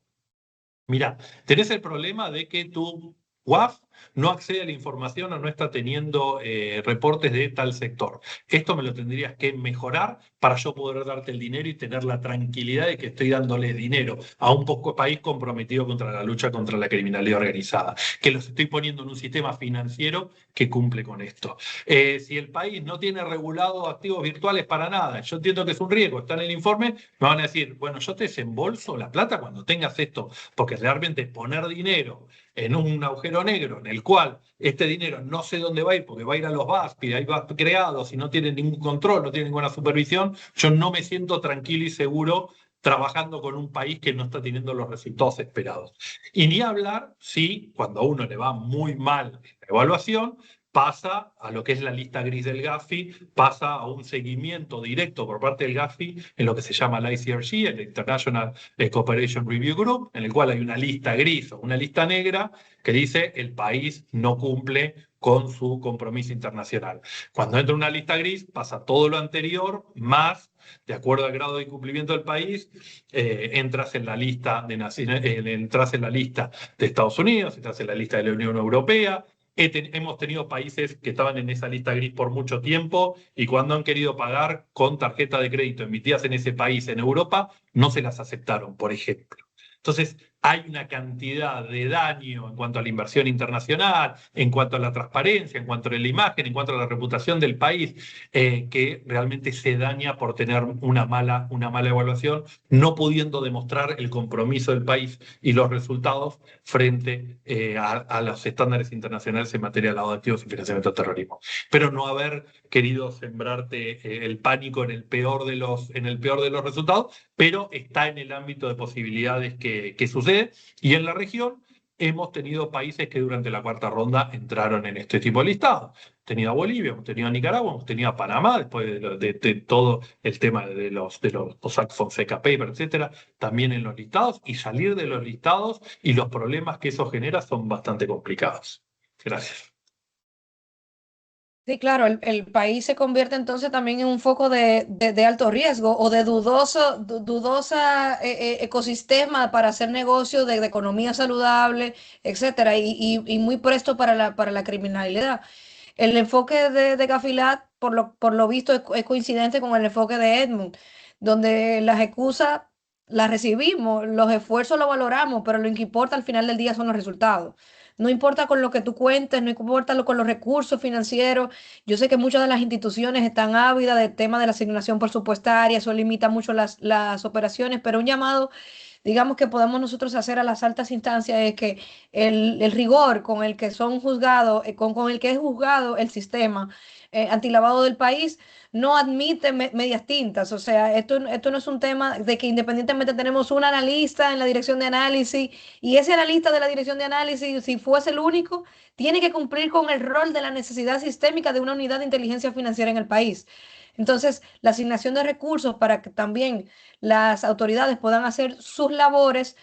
S5: mira, tenés el problema de que tu WAF no accede a la información o no está teniendo reportes de tal sector. Esto me lo tendrías que mejorar para yo poder darte el dinero y tener la tranquilidad de que estoy dándole dinero a un país comprometido contra la lucha contra la criminalidad organizada, que los estoy poniendo en un sistema financiero que cumple con esto. Si el país no tiene regulado activos virtuales para nada, yo entiendo que es un riesgo, está en el informe, me van a decir, bueno, yo te desembolso la plata cuando tengas esto, porque realmente poner dinero en un agujero negro en el cual este dinero no sé dónde va a ir, porque va a ir a los BASPI, ahí va creados y no tienen ningún control, no tienen ninguna supervisión, yo no me siento tranquilo y seguro trabajando con un país que no está teniendo los resultados esperados. Y ni hablar si cuando a uno le va muy mal en la evaluación, pasa a lo que es la lista gris del Gafi, pasa a un seguimiento directo por parte del Gafi en lo que se llama el ICRG, el International Cooperation Review Group, en el cual hay una lista gris o una lista negra que dice el país no cumple con su compromiso internacional. Cuando entra una lista gris, pasa todo lo anterior, más, de acuerdo al grado de incumplimiento del país, entras en la lista entras en la lista de Estados Unidos, entras en la lista de la Unión Europea. Hemos tenido países que estaban en esa lista gris por mucho tiempo y cuando han querido pagar con tarjeta de crédito emitidas en ese país, en Europa, no se las aceptaron, por ejemplo. Entonces, hay una cantidad de daño en cuanto a la inversión internacional, en cuanto a la transparencia, en cuanto a la imagen, en cuanto a la reputación del país, que realmente se daña por tener una mala evaluación, no pudiendo demostrar el compromiso del país y los resultados frente a los estándares internacionales en materia de lavado de activos y financiamiento del terrorismo. Pero no haber querido sembrarte el pánico en el peor de los resultados, pero está en el ámbito de posibilidades que sucede. Y en la región hemos tenido países que durante la cuarta ronda entraron en este tipo de listados. Hemos tenido a Bolivia, hemos tenido a Nicaragua, hemos tenido a Panamá, después de todo el tema de los Fonseca Papers, etcétera, también en los listados, y salir de los listados y los problemas que eso genera son bastante complicados. Gracias.
S3: Sí, claro, el país se convierte entonces también en un foco de alto riesgo o de dudosa ecosistema para hacer negocios de economía saludable, etcétera, y muy presto para la criminalidad. El enfoque de Gafilat, por lo visto, es coincidente con el enfoque de Edmund, donde las excusas las recibimos, los esfuerzos los valoramos, pero lo que importa al final del día son los resultados. No importa con lo que tú cuentes, no importa con los recursos financieros. Yo sé que muchas de las instituciones están ávidas del tema de la asignación presupuestaria, eso limita mucho las operaciones, pero un llamado, digamos, que podemos nosotros hacer a las altas instancias es que el rigor con el que son juzgados, con el que es juzgado el sistema antilavado del país, no admite medias tintas. O sea, esto no es un tema de que independientemente tenemos un analista en la dirección de análisis y ese analista de la dirección de análisis, si fuese el único, tiene que cumplir con el rol de la necesidad sistémica de una unidad de inteligencia financiera en el país. Entonces, la asignación de recursos para que también las autoridades puedan hacer sus labores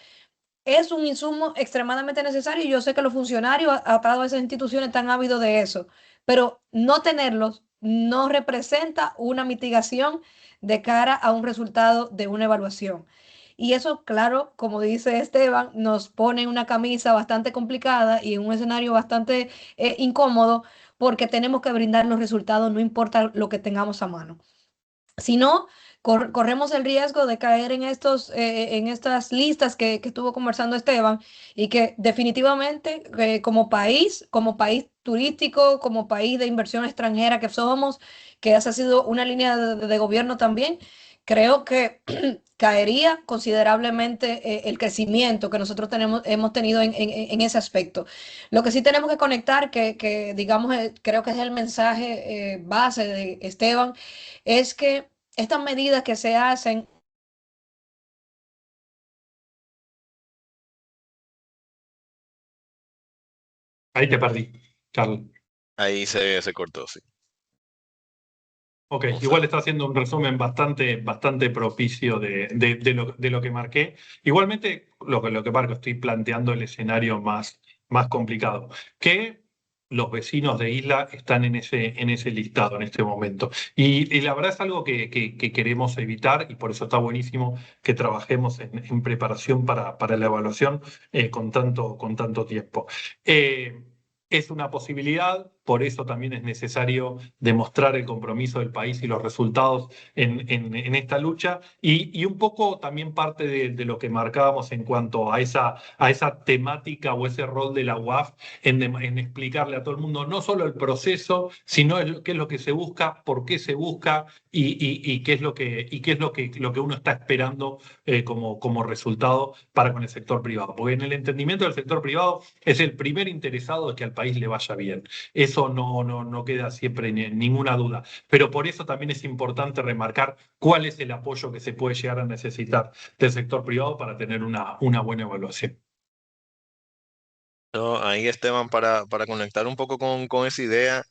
S3: es un insumo extremadamente necesario y yo sé que los funcionarios atados a esas instituciones están ávidos de eso, pero no tenerlos no representa una mitigación de cara a un resultado de una evaluación. Y eso, claro, como dice Esteban, nos pone en una camisa bastante complicada y en un escenario bastante incómodo porque tenemos que brindar los resultados, no importa lo que tengamos a mano. Si no, corremos el riesgo de caer en estas listas que estuvo conversando Esteban y que definitivamente como país turístico, como país de inversión extranjera que somos, que esa ha sido una línea de gobierno también, creo que caería considerablemente el crecimiento que nosotros hemos tenido en ese aspecto. Lo que sí tenemos que conectar, que digamos, creo que es el mensaje base de Esteban, es que estas medidas que se hacen.
S5: Ahí te perdí, Carlos.
S6: Ahí se cortó, sí.
S5: Ok,
S6: Un
S5: igual
S6: segundo.
S5: está haciendo un resumen bastante propicio de lo que marqué. Igualmente, lo que marco, estoy planteando el escenario más complicado, que los vecinos de Isla están en ese listado en este momento. Y la verdad es algo que queremos evitar y por eso está buenísimo que trabajemos en preparación para la evaluación con tanto tiempo. Eh, es una posibilidad, por eso también es necesario demostrar el compromiso del país y los resultados en esta lucha y un poco también parte de lo que marcábamos en cuanto a esa temática o ese rol de la UAF en explicarle a todo el mundo no solo el proceso, sino qué es lo que se busca, por qué se busca y qué es lo que uno está esperando como resultado para con el sector privado. Porque en el entendimiento del sector privado es el primer interesado de que al país le vaya bien. Eso no queda siempre ninguna duda. Pero por eso también es importante remarcar cuál es el apoyo que se puede llegar a necesitar del sector privado para tener una buena evaluación.
S6: No, ahí Esteban, para conectar un poco con esa idea,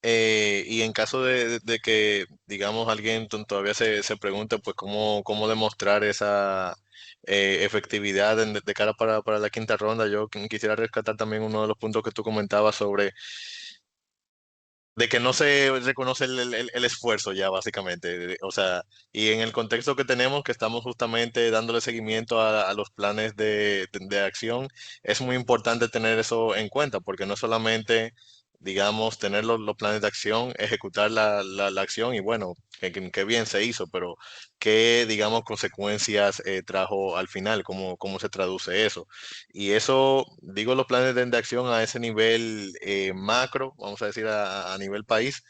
S6: y en caso de que, digamos, alguien todavía se pregunte, pues, cómo demostrar esa efectividad de cara para la quinta ronda, yo quisiera rescatar también uno de los puntos que tú comentabas sobre de que no se reconoce el esfuerzo ya, básicamente. O sea, y en el contexto que tenemos, que estamos justamente dándole seguimiento a los planes de acción, es muy importante tener eso en cuenta, porque no solamente, digamos, tener los planes de acción, ejecutar la acción y bueno, que bien se hizo, pero qué, digamos, consecuencias trajo al final, cómo se traduce eso. Y eso, digo, los planes de acción a ese nivel macro, vamos a decir a nivel país,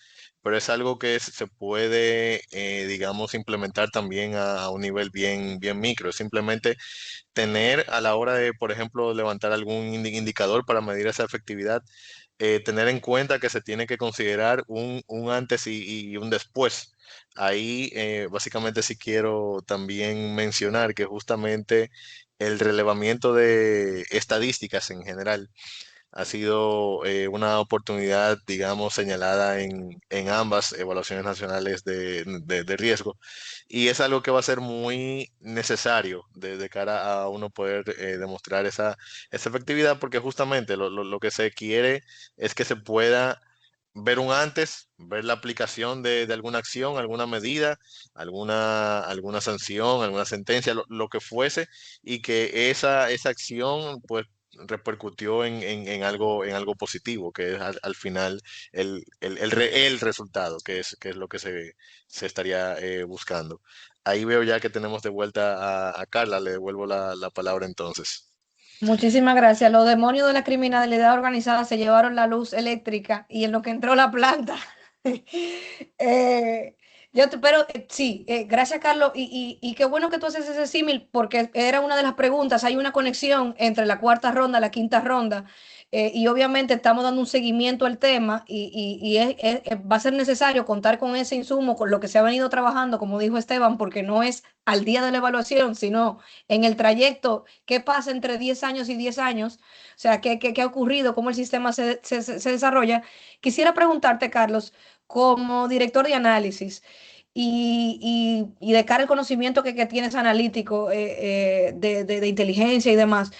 S6: pero es algo que se puede, digamos, implementar también a un nivel bien micro. Es simplemente tener a la hora de, por ejemplo, levantar algún indicador para medir esa efectividad, tener en cuenta que se tiene que considerar un antes y un después. Ahí, básicamente, sí quiero también mencionar que justamente el relevamiento de estadísticas en general ha sido una oportunidad, digamos, señalada en ambas evaluaciones nacionales de riesgo. Y es algo que va a ser muy necesario de cara a uno poder demostrar esa efectividad, porque justamente lo que se quiere es que se pueda ver un antes, ver la aplicación de alguna acción, alguna medida, alguna sanción, alguna sentencia, lo que fuese, y que esa acción, pues, repercutió en algo positivo, que es al final el resultado, que es lo que se estaría buscando. Ahí veo ya que tenemos de vuelta a Carla, le devuelvo la palabra entonces.
S3: Muchísimas gracias. Los demonios de la criminalidad organizada se llevaron la luz eléctrica y en lo que entró la planta. Eh, pero sí, gracias Carlos. Y qué bueno que tú haces ese símil porque era una de las preguntas. Hay una conexión entre la cuarta ronda y la quinta ronda. Y obviamente estamos dando un seguimiento al tema y va a ser necesario contar con ese insumo, con lo que se ha venido trabajando, como dijo Esteban, porque no es al día de la evaluación, sino en el trayecto, qué pasa entre 10 años y 10 años, o sea, qué ha ocurrido, cómo el sistema se desarrolla. Quisiera preguntarte, Carlos, como director de análisis y de cara al conocimiento que tienes analítico de inteligencia y demás,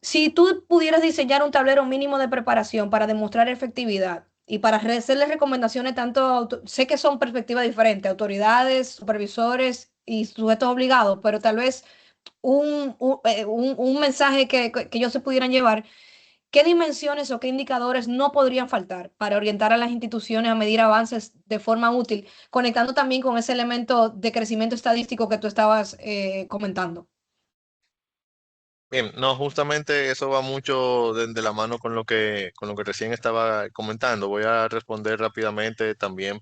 S3: si tú pudieras diseñar un tablero mínimo de preparación para demostrar efectividad y para hacerles recomendaciones, sé que son perspectivas diferentes, autoridades, supervisores y sujetos obligados, pero tal vez un mensaje que ellos se pudieran llevar, ¿qué dimensiones o qué indicadores no podrían faltar para orientar a las instituciones a medir avances de forma útil, conectando también con ese elemento de crecimiento estadístico que tú estabas comentando?
S6: Bien, no, justamente eso va mucho de la mano con lo que recién estaba comentando. Voy a responder rápidamente también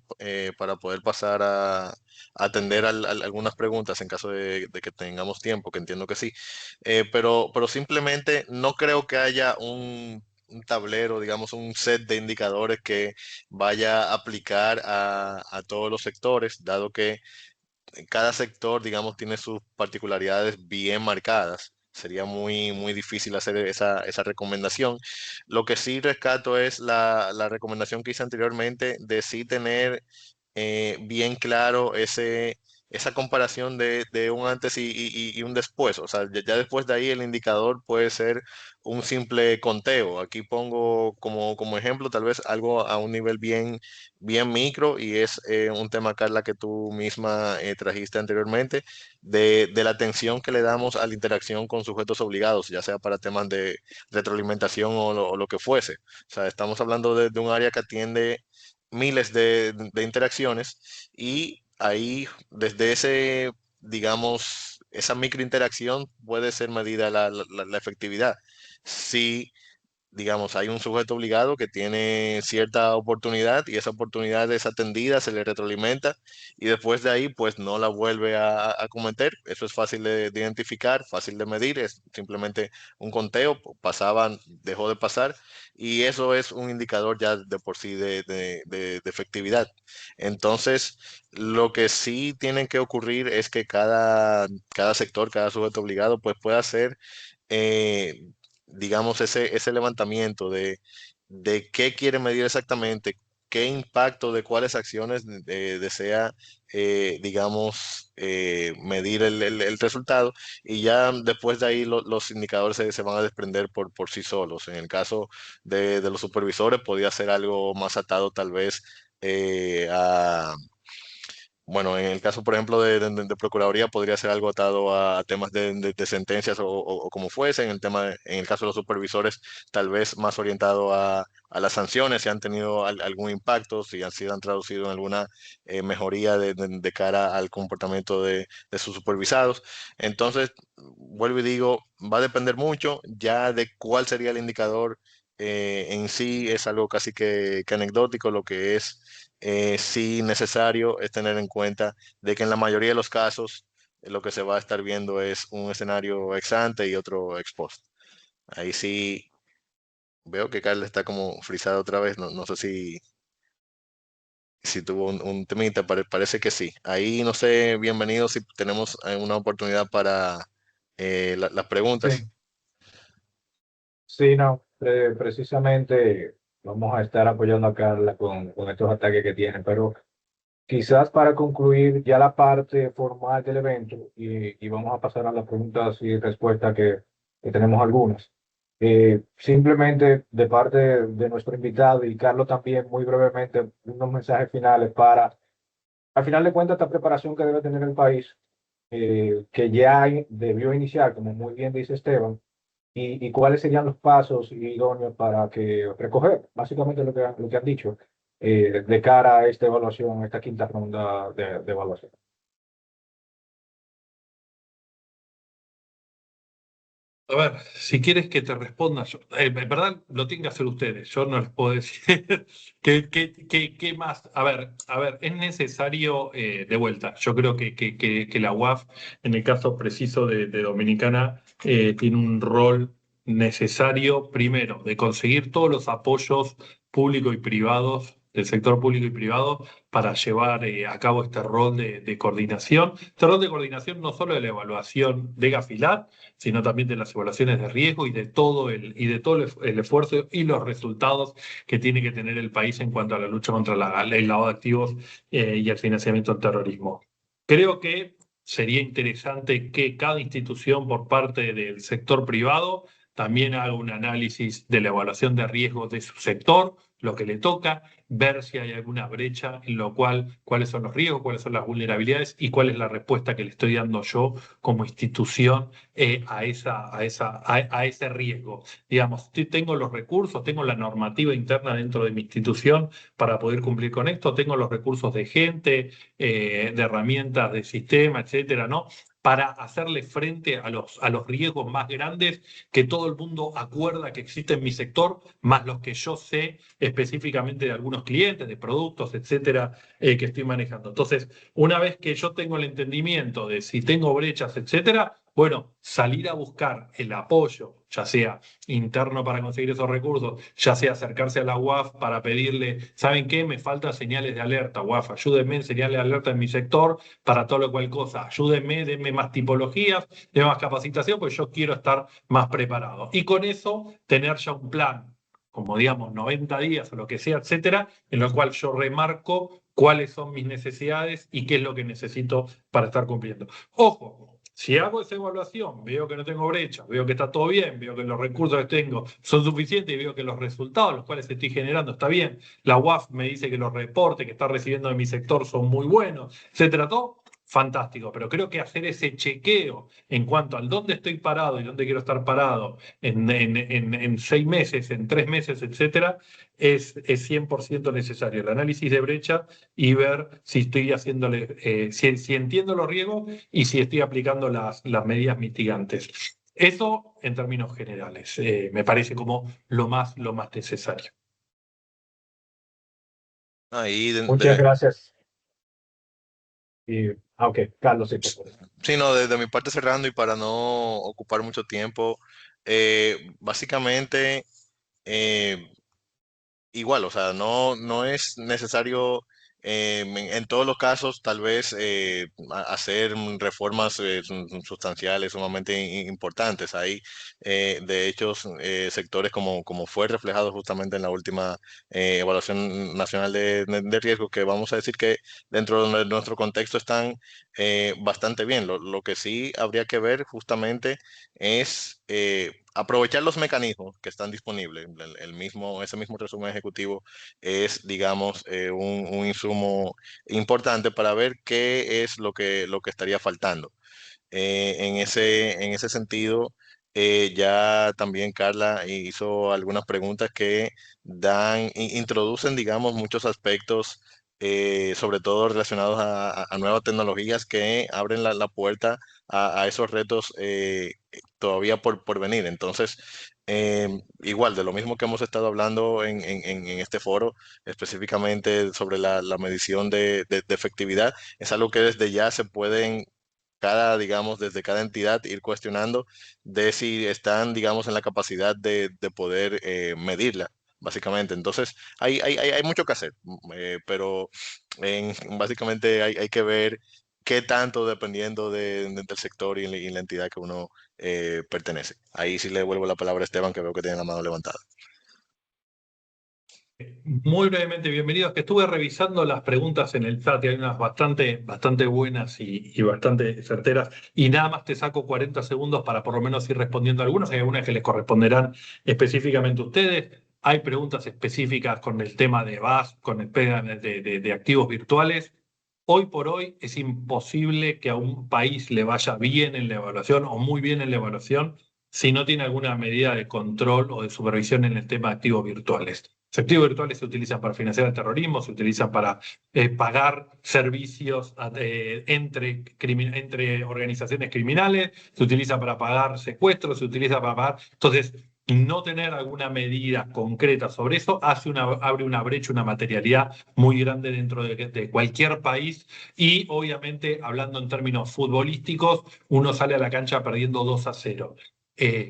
S6: para poder pasar a atender algunas preguntas en caso de que tengamos tiempo, que entiendo que sí. Pero simplemente no creo que haya un tablero, digamos, un set de indicadores que vaya a aplicar a todos los sectores, dado que cada sector, digamos, tiene sus particularidades bien marcadas. Sería muy difícil hacer esa recomendación. Lo que sí rescato es la recomendación que hice anteriormente de sí tener bien claro esa comparación de un antes y un después. O sea, ya después de ahí el indicador puede ser un simple conteo. Aquí pongo como ejemplo tal vez algo a un nivel bien micro y es un tema, Carla, que tú misma trajiste anteriormente, de la atención que le damos a la interacción con sujetos obligados, ya sea para temas de retroalimentación o lo que fuese. O sea, estamos hablando de un área que atiende miles de interacciones y ahí desde digamos, esa microinteracción puede ser medida la efectividad. Si digamos, hay un sujeto obligado que tiene cierta oportunidad y esa oportunidad es atendida, se le retroalimenta y después de ahí pues no la vuelve a cometer. Eso es fácil de identificar, fácil de medir, es simplemente un conteo, pasaban, dejó de pasar y eso es un indicador ya de por sí de efectividad. Entonces, lo que sí tiene que ocurrir es que cada sector, cada sujeto obligado pues pueda hacer eh, digamos, ese levantamiento de qué quiere medir exactamente, qué impacto de cuáles acciones desea, digamos, medir el resultado, y ya después de ahí los indicadores se van a desprender por sí solos. En el caso de los supervisores, podría ser algo más atado tal vez a bueno, en el caso, por ejemplo, de Procuraduría, podría ser algo atado a temas de sentencias o como fuese. En el caso de los supervisores, tal vez más orientado a las sanciones, si han tenido algún impacto, si han sido han traducido en alguna mejoría de cara al comportamiento de sus supervisados. Entonces, vuelvo y digo, va a depender mucho ya de cuál sería el indicador. En sí es algo casi que anecdótico. Lo que es sí necesario es tener en cuenta de que en la mayoría de los casos lo que se va a estar viendo es un escenario ex ante y otro ex post. Ahí sí veo que Carla está como frisada otra vez, no sé si tuvo un temita, parece que sí. Ahí no sé, bienvenido si tenemos una oportunidad para las preguntas.
S2: Sí, sí, no, precisamente vamos a estar apoyando a Carla con estos ataques que tiene, pero quizás para concluir ya la parte formal del evento y vamos a pasar a las preguntas y respuestas que tenemos algunas. Simplemente de parte de nuestro invitado y Carlos también, muy brevemente, unos mensajes finales para, al final de cuentas, esta preparación que debe tener el país, que ya debió iniciar, como muy bien dice Esteban, y cuáles serían los pasos idóneos para que recoger, básicamente lo que han dicho, de cara a esta evaluación, esta quinta ronda de evaluación.
S5: A ver, si quieres que te responda, en verdad lo tienen que hacer ustedes, yo no les puedo decir qué más. A ver, es necesario, de vuelta, yo creo que la UAF, en el caso preciso de Dominicana, tiene un rol necesario, primero, de conseguir todos los apoyos públicos y privados, del sector público y privado, para llevar a cabo este rol de coordinación. Este rol de coordinación no solo de la evaluación de Gafilat, sino también de las evaluaciones de riesgo y de todo el esfuerzo y los resultados que tiene que tener el país en cuanto a la lucha contra el lavado de activos y el financiamiento del terrorismo. Creo que sería interesante que cada institución por parte del sector privado también haga un análisis de la evaluación de riesgos de su sector, lo que le toca, ver si hay alguna brecha en lo cual, cuáles son los riesgos, cuáles son las vulnerabilidades y cuál es la respuesta que le estoy dando yo como institución a ese riesgo. Digamos, tengo los recursos, tengo la normativa interna dentro de mi institución para poder cumplir con esto, tengo los recursos de gente, de herramientas, de sistema, etcétera, ¿no? Para hacerle frente a los riesgos más grandes que todo el mundo acuerda que existen en mi sector, más los que yo sé específicamente de algunos clientes, de productos, etcétera, que estoy manejando. Entonces, una vez que yo tengo el entendimiento de si tengo brechas, etcétera, Bueno, salir a buscar el apoyo, ya sea interno para conseguir esos recursos, ya sea acercarse a la UAF para pedirle, ¿saben qué? Me faltan señales de alerta, UAF, ayúdenme en señales de alerta en mi sector para todo lo cual cosa, ayúdenme, denme más tipologías, denme más capacitación, pues yo quiero estar más preparado. Y con eso tener ya un plan, como digamos 90 días o lo que sea, etcétera, en lo cual yo remarco cuáles son mis necesidades y qué es lo que necesito para estar cumpliendo. Ojo, si hago esa evaluación, veo que no tengo brecha, veo que está todo bien, veo que los recursos que tengo son suficientes y veo que los resultados, los cuales estoy generando, está bien. La UAF me dice que los reportes que está recibiendo de mi sector son muy buenos, etcétera, todo fantástico. Pero creo que hacer ese chequeo en cuanto al dónde estoy parado y dónde quiero estar parado en 6 meses, en 3 meses, etcétera, es 100% necesario. El análisis de brecha y ver si estoy haciéndole, si entiendo los riesgos y si estoy aplicando las medidas mitigantes. Eso en términos generales, me parece como lo más necesario.
S6: Ahí
S2: Muchas gracias. Ok, Carlos, sí, por favor.
S6: Sí, no, desde mi parte cerrando y para no ocupar mucho tiempo, básicamente igual, o sea, no es necesario en todos los casos tal vez hacer reformas sustanciales sumamente importantes. Hay, de hecho, sectores como fue reflejado justamente en la última evaluación nacional de riesgos, que vamos a decir que dentro de nuestro contexto están bastante bien. Lo que sí habría que ver justamente es aprovechar los mecanismos que están disponibles. Ese mismo resumen ejecutivo es, digamos, un insumo importante para ver qué es lo que estaría faltando. En ese sentido, ya también Carla hizo algunas preguntas que introducen, digamos, muchos aspectos, sobre todo relacionados a nuevas tecnologías que abren la puerta a esos retos todavía por venir. Entonces, igual, de lo mismo que hemos estado hablando en este foro, específicamente sobre la medición de efectividad, es algo que desde ya se pueden digamos, desde cada entidad ir cuestionando de si están, digamos, en la capacidad de poder medirla, básicamente. Entonces, hay mucho que hacer, pero básicamente hay que ver qué tanto dependiendo del sector y la entidad que uno pertenece. Ahí sí le devuelvo la palabra a Esteban, que veo que tiene la mano levantada.
S5: Muy brevemente, bienvenidos. Que estuve revisando las preguntas en el chat y hay unas bastante buenas y bastante certeras. Y nada más te saco 40 segundos para por lo menos ir respondiendo a algunas. Hay algunas que les corresponderán específicamente a ustedes. Hay preguntas específicas con el tema de VAS, con el tema de activos virtuales. Hoy por hoy es imposible que a un país le vaya bien en la evaluación o muy bien en la evaluación si no tiene alguna medida de control o de supervisión en el tema de activos virtuales. Los activos virtuales se utilizan para financiar el terrorismo, se utilizan para pagar servicios entre organizaciones criminales, se utiliza para pagar secuestros, se utiliza para pagar. Entonces, no tener alguna medida concreta sobre eso abre una brecha, una materialidad muy grande dentro de cualquier país y obviamente, hablando en términos futbolísticos, uno sale a la cancha perdiendo 2-0.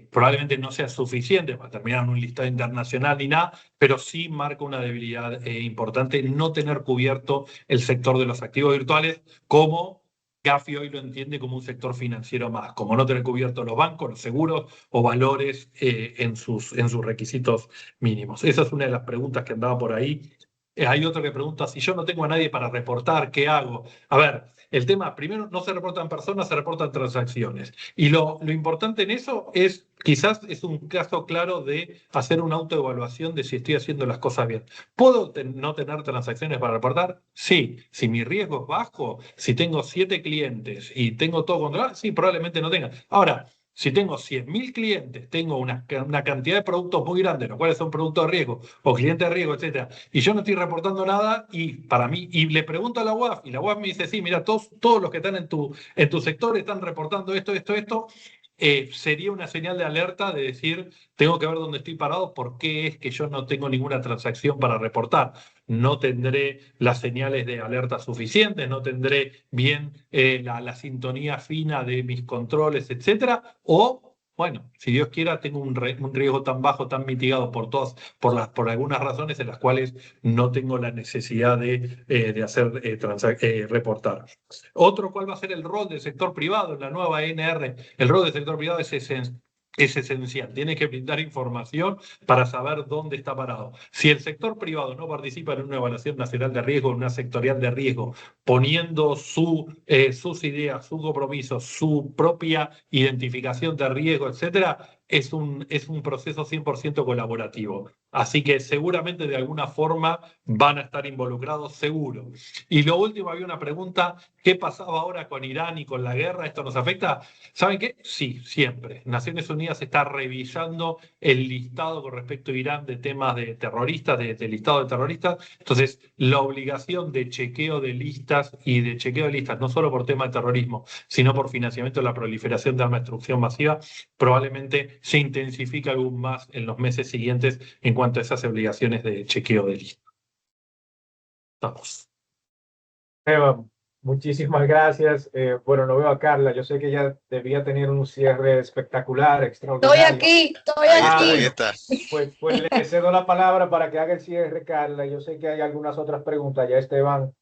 S5: Probablemente no sea suficiente para terminar en un listado internacional ni nada, pero sí marca una debilidad importante no tener cubierto el sector de los activos virtuales, como Gafi hoy lo entiende como un sector financiero más, como no tener cubierto los bancos, los seguros o valores en sus requisitos mínimos. Esa es una de las preguntas que andaba por ahí. Hay otro que pregunta, si yo no tengo a nadie para reportar, ¿qué hago? A ver, el tema, primero, no se reportan personas, se reportan transacciones. Y lo importante en eso es, quizás es un caso claro de hacer una autoevaluación de si estoy haciendo las cosas bien. ¿Puedo no tener transacciones para reportar? Sí. Si mi riesgo es bajo, si tengo 7 clientes y tengo todo controlado, sí, probablemente no tenga. Ahora, si tengo 100.000 clientes, tengo una cantidad de productos muy grande, los cuales son productos de riesgo o clientes de riesgo, etcétera, y yo no estoy reportando nada, y para mí, y le pregunto a la UAF, y la UAF me dice, sí, mira, todos los que están en tu sector están reportando esto, sería una señal de alerta de decir, tengo que ver dónde estoy parado, por qué es que yo no tengo ninguna transacción para reportar. No tendré las señales de alerta suficientes, no tendré bien la sintonía fina de mis controles, etcétera, o bueno, si Dios quiera, tengo un riesgo tan bajo, tan mitigado por algunas razones en las cuales no tengo la necesidad de hacer reportar. Otro, ¿cuál va a ser el rol del sector privado en la nueva ENR? El rol del sector privado es esencial. Tiene que brindar información para saber dónde está parado. Si el sector privado no participa en una evaluación nacional de riesgo, en una sectorial de riesgo, poniendo sus ideas, su compromiso, su propia identificación de riesgo, etcétera, es un proceso 100% colaborativo. Así que seguramente de alguna forma van a estar involucrados, seguro. Y lo último, había una pregunta, ¿qué pasaba ahora con Irán y con la guerra? ¿Esto nos afecta? ¿Saben qué? Sí, siempre. Naciones Unidas está revisando el listado con respecto a Irán de temas de terroristas, de listado de terroristas. Entonces, la obligación de chequeo de listas y de chequeo de listas, no solo por tema de terrorismo, sino por financiamiento de la proliferación de armas de destrucción masiva, probablemente se intensifica aún más en los meses siguientes en cuanto a esas obligaciones de chequeo de listas. Vamos.
S2: Esteban, muchísimas gracias. Bueno, no veo a Carla. Yo sé que ella debía tener un cierre espectacular, extraordinario.
S3: Estoy
S6: Ahí
S3: aquí.
S6: está.
S2: Pues le cedo la palabra para que haga el cierre, Carla. Yo sé que hay algunas otras preguntas. Ya Esteban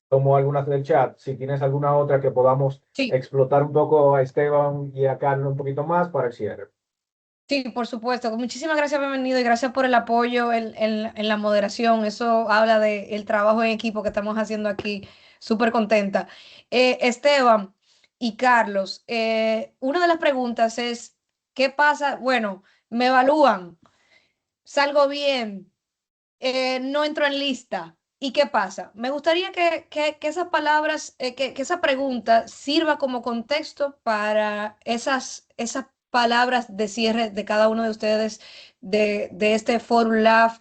S2: tomó algunas del chat. Si tienes alguna otra que podamos
S3: Sí.
S2: explotar un poco a Esteban y a Carla un poquito más para el cierre.
S3: Sí, por supuesto. Muchísimas gracias, bienvenido, y gracias por el apoyo en la moderación. Eso habla del trabajo en equipo que estamos haciendo aquí. Súper contenta. Esteban y Carlos, una de las preguntas es, ¿qué pasa? Bueno, me evalúan, salgo bien, no entro en lista. ¿Y qué pasa? Me gustaría que esas palabras, que esa pregunta sirva como contexto para esas palabras de cierre de cada uno de ustedes de este Forum Lab,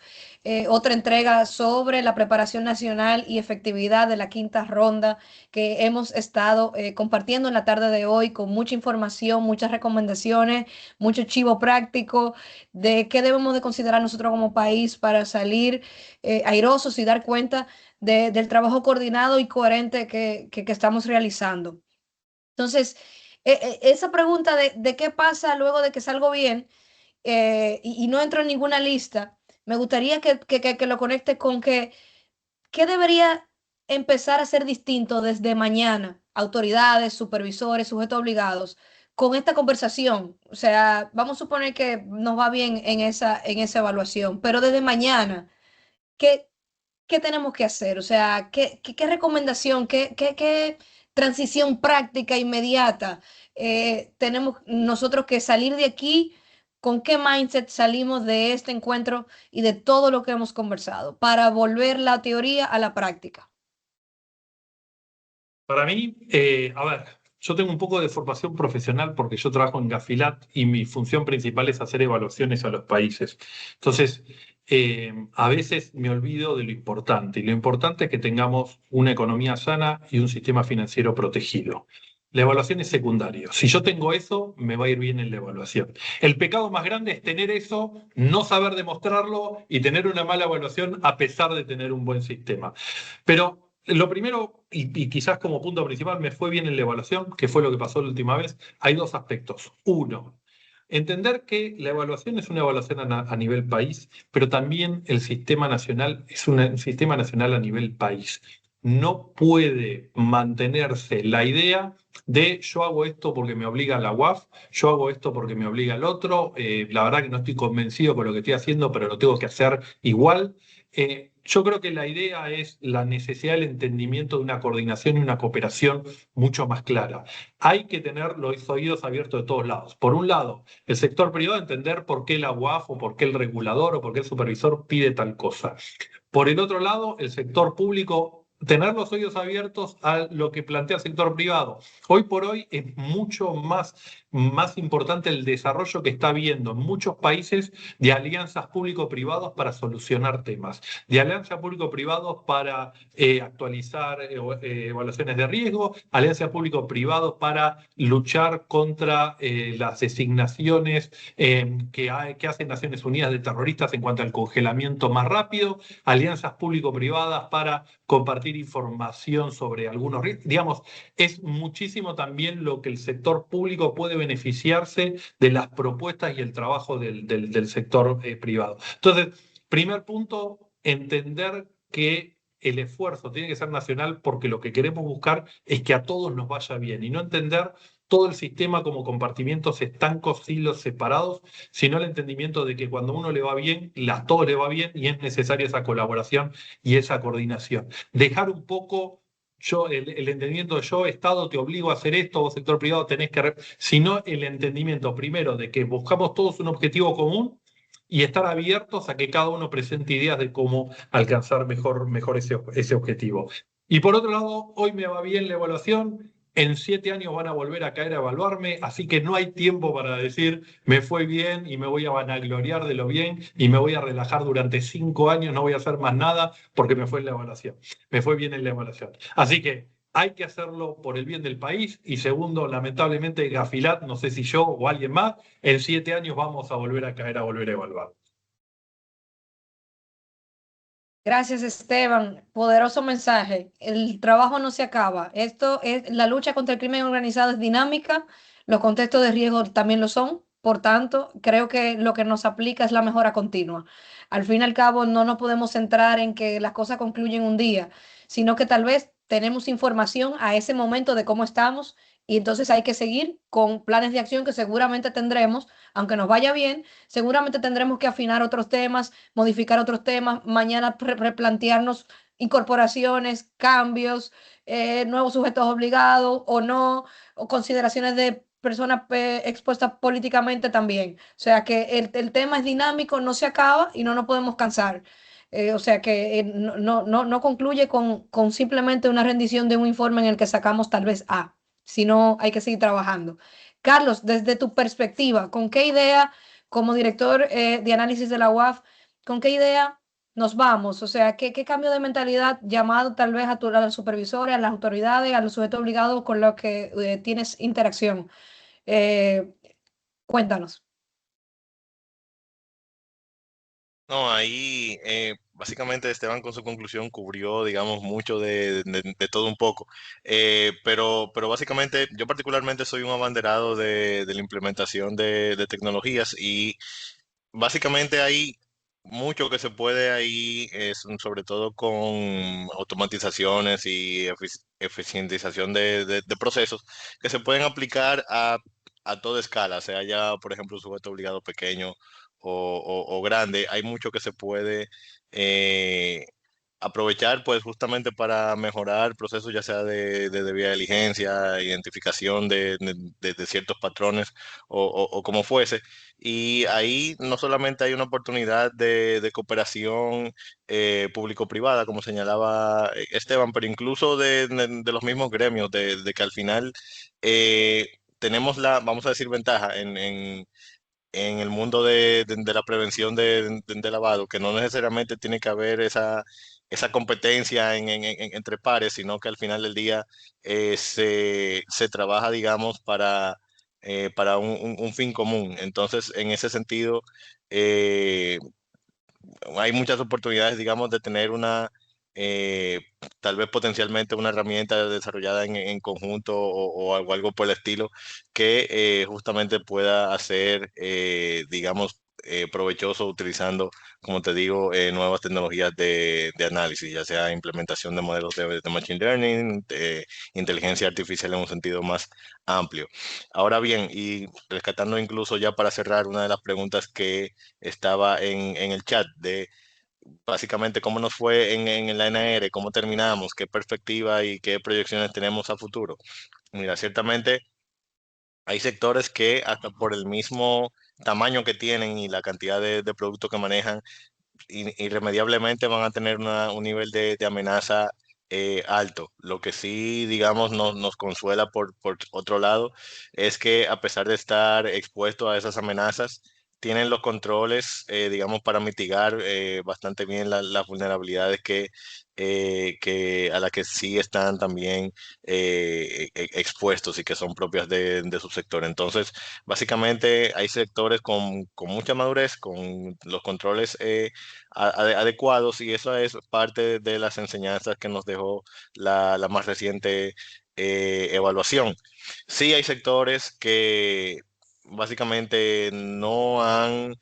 S3: otra entrega sobre la preparación nacional y efectividad de la quinta ronda que hemos estado compartiendo en la tarde de hoy con mucha información, muchas recomendaciones, mucho chivo práctico de qué debemos de considerar nosotros como país para salir airosos y dar cuenta del trabajo coordinado y coherente que estamos realizando. Entonces, esa pregunta de qué pasa luego de que salgo bien y no entro en ninguna lista, me gustaría que lo conecte con qué debería empezar a ser distinto desde mañana, autoridades, supervisores, sujetos obligados, con esta conversación. O sea, vamos a suponer que nos va bien en esa evaluación, pero desde mañana, ¿qué tenemos que hacer? O sea, ¿qué recomendación, qué transición práctica inmediata tenemos nosotros que salir de aquí? ¿Con qué mindset salimos de este encuentro y de todo lo que hemos conversado para volver la teoría a la práctica?
S5: Para mí, a ver, yo tengo un poco de formación profesional porque yo trabajo en Gafilat y mi función principal es hacer evaluaciones a los países. Entonces, a veces me olvido de lo importante, y lo importante es que tengamos una economía sana y un sistema financiero protegido. La evaluación es secundaria. Si yo tengo eso, me va a ir bien en la evaluación. El pecado más grande es tener eso, no saber demostrarlo y tener una mala evaluación a pesar de tener un buen sistema. Pero lo primero, y quizás como punto principal, me fue bien en la evaluación, que fue lo que pasó la última vez. Hay dos aspectos. Uno, entender que la evaluación es una evaluación a nivel país, pero también el sistema nacional es un sistema nacional a nivel país. No puede mantenerse la idea de yo hago esto porque me obliga la UAF, yo hago esto porque me obliga el otro, la verdad que no estoy convencido con lo que estoy haciendo, pero lo tengo que hacer igual. Yo creo que la idea es la necesidad del entendimiento de una coordinación y una cooperación mucho más clara. Hay que tener los oídos abiertos de todos lados. Por un lado, el sector privado entender por qué la UAF o por qué el regulador o por qué el supervisor pide tal cosa. Por el otro lado, el sector público tener los oídos abiertos a lo que plantea el sector privado. Hoy por hoy es mucho más importante el desarrollo que está habiendo en muchos países de alianzas público-privados para solucionar temas, de alianzas público-privados para actualizar evaluaciones de riesgo, alianzas público-privados para luchar contra las designaciones que hacen Naciones Unidas de terroristas en cuanto al congelamiento más rápido, alianzas público-privadas para compartir información sobre algunos riesgos. Digamos, es muchísimo también lo que el sector público puede beneficiarse de las propuestas y el trabajo del sector privado. Entonces, primer punto, entender que el esfuerzo tiene que ser nacional porque lo que queremos buscar es que a todos nos vaya bien y no entender todo el sistema como compartimientos estancos, hilos separados, sino el entendimiento de que cuando a uno le va bien, a todos le va bien y es necesaria esa colaboración y esa coordinación. Dejar un poco el entendimiento de yo, Estado, te obligo a hacer esto, vos, sector privado, tenés que... Sino el entendimiento primero de que buscamos todos un objetivo común y estar abiertos a que cada uno presente ideas de cómo alcanzar mejor ese objetivo. Y por otro lado, hoy me va bien la evaluación, en 7 años van a volver a caer a evaluarme, así que no hay tiempo para decir me fue bien y me voy a vanagloriar de lo bien y me voy a relajar durante 5 años, no voy a hacer más nada porque me fue en la evaluación, me fue bien en la evaluación. Así que hay que hacerlo por el bien del país y segundo, lamentablemente Gafilat, no sé si yo o alguien más, en 7 años vamos a volver a caer a volver a evaluar.
S3: Gracias, Esteban. Poderoso mensaje. El trabajo no se acaba. La lucha contra el crimen organizado es dinámica. Los contextos de riesgo también lo son. Por tanto, creo que lo que nos aplica es la mejora continua. Al fin y al cabo, no nos podemos centrar en que las cosas concluyen un día, sino que tal vez tenemos información a ese momento de cómo estamos y entonces hay que seguir con planes de acción que seguramente tendremos, aunque nos vaya bien, seguramente tendremos que afinar otros temas, modificar otros temas, mañana replantearnos incorporaciones, cambios, nuevos sujetos obligados o no, o consideraciones de personas expuestas políticamente también. O sea que el tema es dinámico, no se acaba y no nos podemos cansar. O sea que no concluye con simplemente una rendición de un informe en el que sacamos tal vez A, sino hay que seguir trabajando. Carlos, desde tu perspectiva, ¿con qué idea, como director de análisis de la UAF, con qué idea nos vamos? O sea, ¿qué cambio de mentalidad llamado tal vez a los supervisores, a las autoridades, a los sujetos obligados con los que tienes interacción? Cuéntanos.
S6: No, ahí básicamente Esteban con su conclusión cubrió, digamos, mucho de todo un poco. Pero básicamente yo particularmente soy un abanderado de la implementación de tecnologías y básicamente hay mucho que se puede ahí, sobre todo con automatizaciones y eficientización de procesos que se pueden aplicar a toda escala, sea ya, por ejemplo, un sujeto obligado pequeño o grande. Hay mucho que se puede eh, aprovechar, pues, justamente para mejorar procesos, ya sea de debida diligencia, identificación de ciertos patrones o como fuese. Y ahí no solamente hay una oportunidad de cooperación público-privada, como señalaba Esteban, pero incluso de los mismos gremios, de que al final tenemos vamos a decir, ventaja en el mundo de la prevención de lavado, que no necesariamente tiene que haber esa competencia entre pares, sino que al final del día se trabaja, digamos, para un fin común. Entonces, en ese sentido, eh, hay muchas oportunidades, digamos, de tener eh, tal vez potencialmente una herramienta desarrollada en conjunto o algo por el estilo que justamente pueda hacer, digamos, provechoso utilizando, como te digo, nuevas tecnologías de análisis, ya sea implementación de modelos de machine learning, de inteligencia artificial en un sentido más amplio. Ahora bien, y rescatando incluso ya para cerrar una de las preguntas que estaba en el chat de básicamente cómo nos fue en la NR, cómo terminamos, qué perspectiva y qué proyecciones tenemos a futuro. Mira, ciertamente hay sectores que hasta por el mismo tamaño que tienen y la cantidad de productos que manejan, irremediablemente van a tener un nivel de amenaza alto. Lo que sí, digamos, nos consuela por otro lado es que a pesar de estar expuesto a esas amenazas, tienen los controles, digamos, para mitigar bastante bien las vulnerabilidades a las que sí están también expuestos y que son propias de su sector. Entonces, básicamente hay sectores con mucha madurez, con los controles adecuados, y eso es parte de las enseñanzas que nos dejó la más reciente evaluación. Sí hay sectores que básicamente no han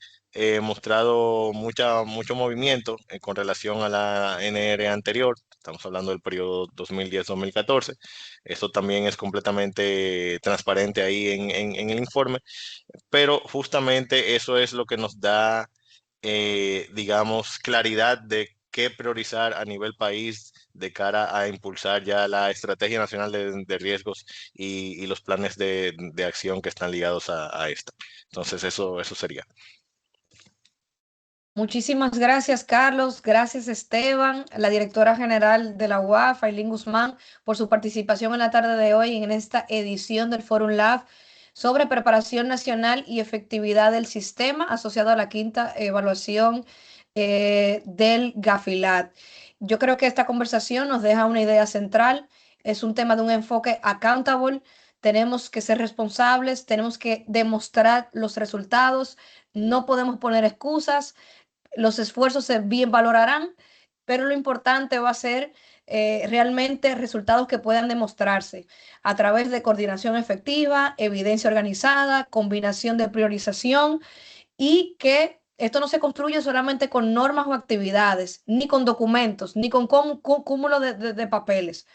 S6: mostrado mucho movimiento con relación a la NR anterior. Estamos hablando del periodo 2010-2014. Esto también es completamente transparente ahí en el informe, pero justamente eso es lo que nos da, digamos, claridad de qué priorizar a nivel país de cara a impulsar ya la Estrategia Nacional de Riesgos y los planes de acción que están ligados a esta. Entonces, eso sería.
S3: Muchísimas gracias, Carlos. Gracias, Esteban, la directora general de la UAF, Ailín Guzmán, por su participación en la tarde de hoy en esta edición del Forum Lab sobre preparación nacional y efectividad del sistema asociado a la quinta evaluación del GAFILAT. Yo creo que esta conversación nos deja una idea central. Es un tema de un enfoque accountable. Tenemos que ser responsables, tenemos que demostrar los resultados, no podemos poner excusas. Los esfuerzos se bien valorarán, pero lo importante va a ser realmente resultados que puedan demostrarse a través de coordinación efectiva, evidencia organizada, combinación de priorización, y que esto no se construye solamente con normas o actividades, ni con documentos, ni con cúmulo de papeles.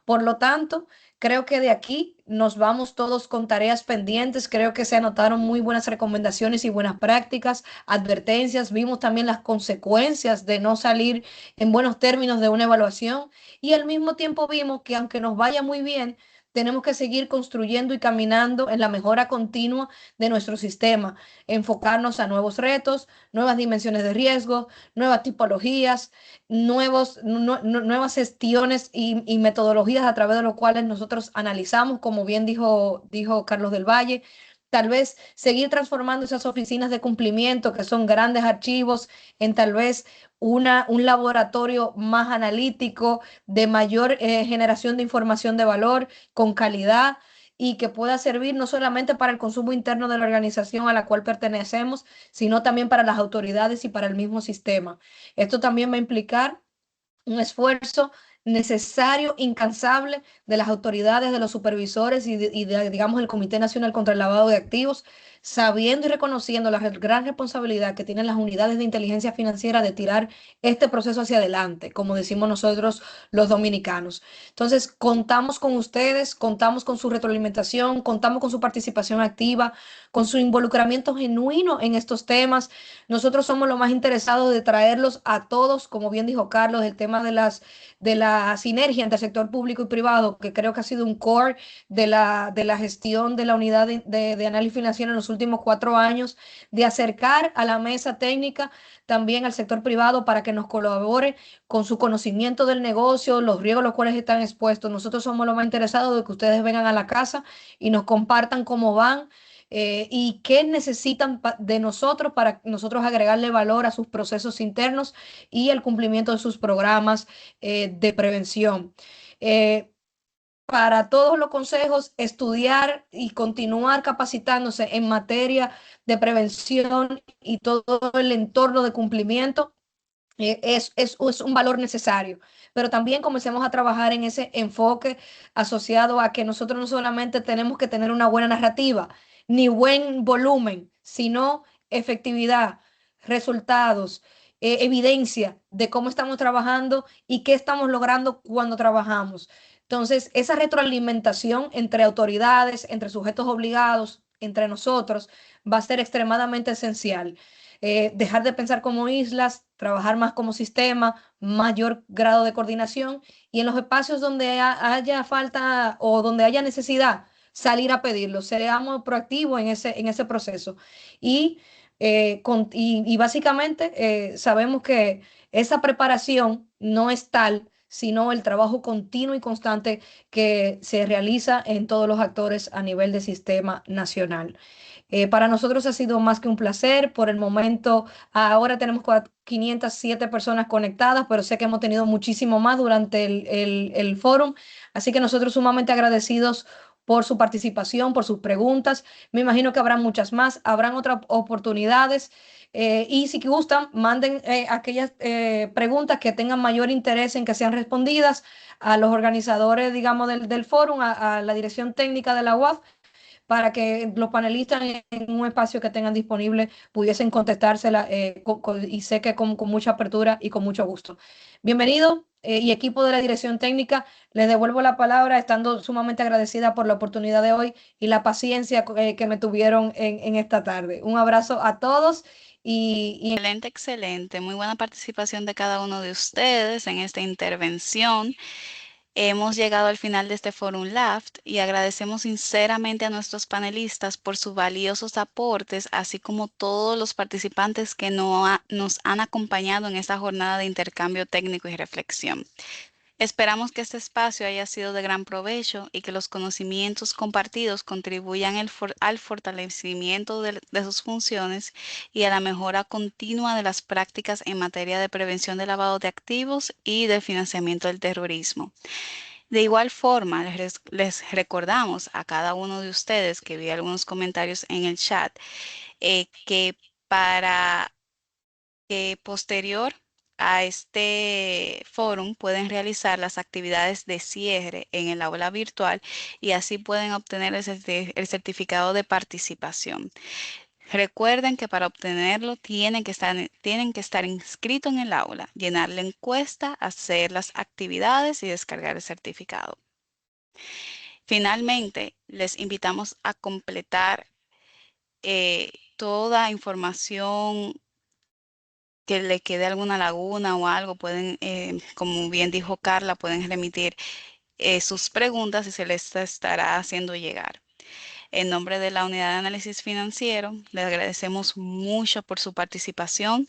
S3: Por lo tanto, creo que de aquí nos vamos todos con tareas pendientes. Creo que se anotaron muy buenas recomendaciones y buenas prácticas, advertencias. Vimos también las consecuencias de no salir en buenos términos de una evaluación, y al mismo tiempo vimos que aunque nos vaya muy bien, tenemos que seguir construyendo y caminando en la mejora continua de nuestro sistema, enfocarnos a nuevos retos, nuevas dimensiones de riesgo, nuevas tipologías, nuevas gestiones y metodologías a través de los cuales nosotros analizamos, como bien dijo Carlos del Valle. Tal vez seguir transformando esas oficinas de cumplimiento, que son grandes archivos, en tal vez un laboratorio más analítico, de mayor generación de información de valor, con calidad, y que pueda servir no solamente para el consumo interno de la organización a la cual pertenecemos, sino también para las autoridades y para el mismo sistema. Esto también va a implicar un esfuerzo necesario, incansable, de las autoridades, de los supervisores digamos, el Comité Nacional contra el Lavado de Activos, sabiendo y reconociendo la gran responsabilidad que tienen las unidades de inteligencia financiera de tirar este proceso hacia adelante, como decimos nosotros los dominicanos. Entonces, contamos con ustedes, contamos con su retroalimentación, contamos con su participación activa, con su involucramiento genuino en estos temas. Nosotros somos los más interesados de traerlos a todos, como bien dijo Carlos, el tema de la sinergia entre el sector público y privado, que creo que ha sido un core de la gestión de la unidad de análisis financiero en los últimos 4 años, de acercar a la mesa técnica también al sector privado para que nos colabore con su conocimiento del negocio, los riesgos a los cuales están expuestos. Nosotros somos los más interesados de que ustedes vengan a la casa y nos compartan cómo van. Y qué necesitan de nosotros para nosotros agregarle valor a sus procesos internos y el cumplimiento de sus programas de prevención. Para todos los consejos, estudiar y continuar capacitándose en materia de prevención y todo el entorno de cumplimiento es un valor necesario, pero también comencemos a trabajar en ese enfoque asociado a que nosotros no solamente tenemos que tener una buena narrativa, ni buen volumen, sino efectividad, resultados, evidencia de cómo estamos trabajando y qué estamos logrando cuando trabajamos. Entonces, esa retroalimentación entre autoridades, entre sujetos obligados, entre nosotros, va a ser extremadamente esencial. Dejar de pensar como islas, trabajar más como sistema, mayor grado de coordinación, y en los espacios donde haya falta o donde haya necesidad, salir a pedirlo. Seamos proactivos en ese proceso. Y básicamente sabemos que esa preparación no es tal sino el trabajo continuo y constante que se realiza en todos los actores a nivel de sistema nacional. Para nosotros ha sido más que un placer. Por el momento, ahora tenemos 507 personas conectadas, pero sé que hemos tenido muchísimo más durante el foro. Así que nosotros sumamente agradecidos por su participación, por sus preguntas. Me imagino que habrá muchas más, habrán otras oportunidades. Y si gustan, manden aquellas preguntas que tengan mayor interés en que sean respondidas a los organizadores, digamos, del foro, a la dirección técnica de la UAF, para que los panelistas en un espacio que tengan disponible pudiesen contestársela y sé que con mucha apertura y con mucho gusto. Bienvenido y equipo de la dirección técnica, les devuelvo la palabra estando sumamente agradecida por la oportunidad de hoy y la paciencia que me tuvieron en esta tarde. Un abrazo a todos.
S1: Excelente, excelente. Muy buena participación de cada uno de ustedes en esta intervención. Hemos llegado al final de este Forum Laft y agradecemos sinceramente a nuestros panelistas por sus valiosos aportes, así como todos los participantes que nos han acompañado en esta jornada de intercambio técnico y reflexión. Esperamos que este espacio haya sido de gran provecho y que los conocimientos compartidos contribuyan al fortalecimiento de sus funciones y a la mejora continua de las prácticas en materia de prevención del lavado de activos y del financiamiento del terrorismo. De igual forma, les recordamos a cada uno de ustedes que vi algunos comentarios en el chat que para que posterior a este foro pueden realizar las actividades de cierre en el aula virtual y así pueden obtener el certificado de participación. Recuerden que para obtenerlo tienen que estar inscritos en el aula, llenar la encuesta, hacer las actividades y descargar el certificado. Finalmente, les invitamos a completar toda información que le quede alguna laguna o algo. Pueden, como bien dijo Carla, pueden remitir sus preguntas y se les estará haciendo llegar. En nombre de la Unidad de Análisis Financiero, les agradecemos mucho por su participación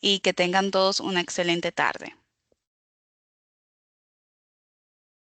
S1: y que tengan todos una excelente tarde.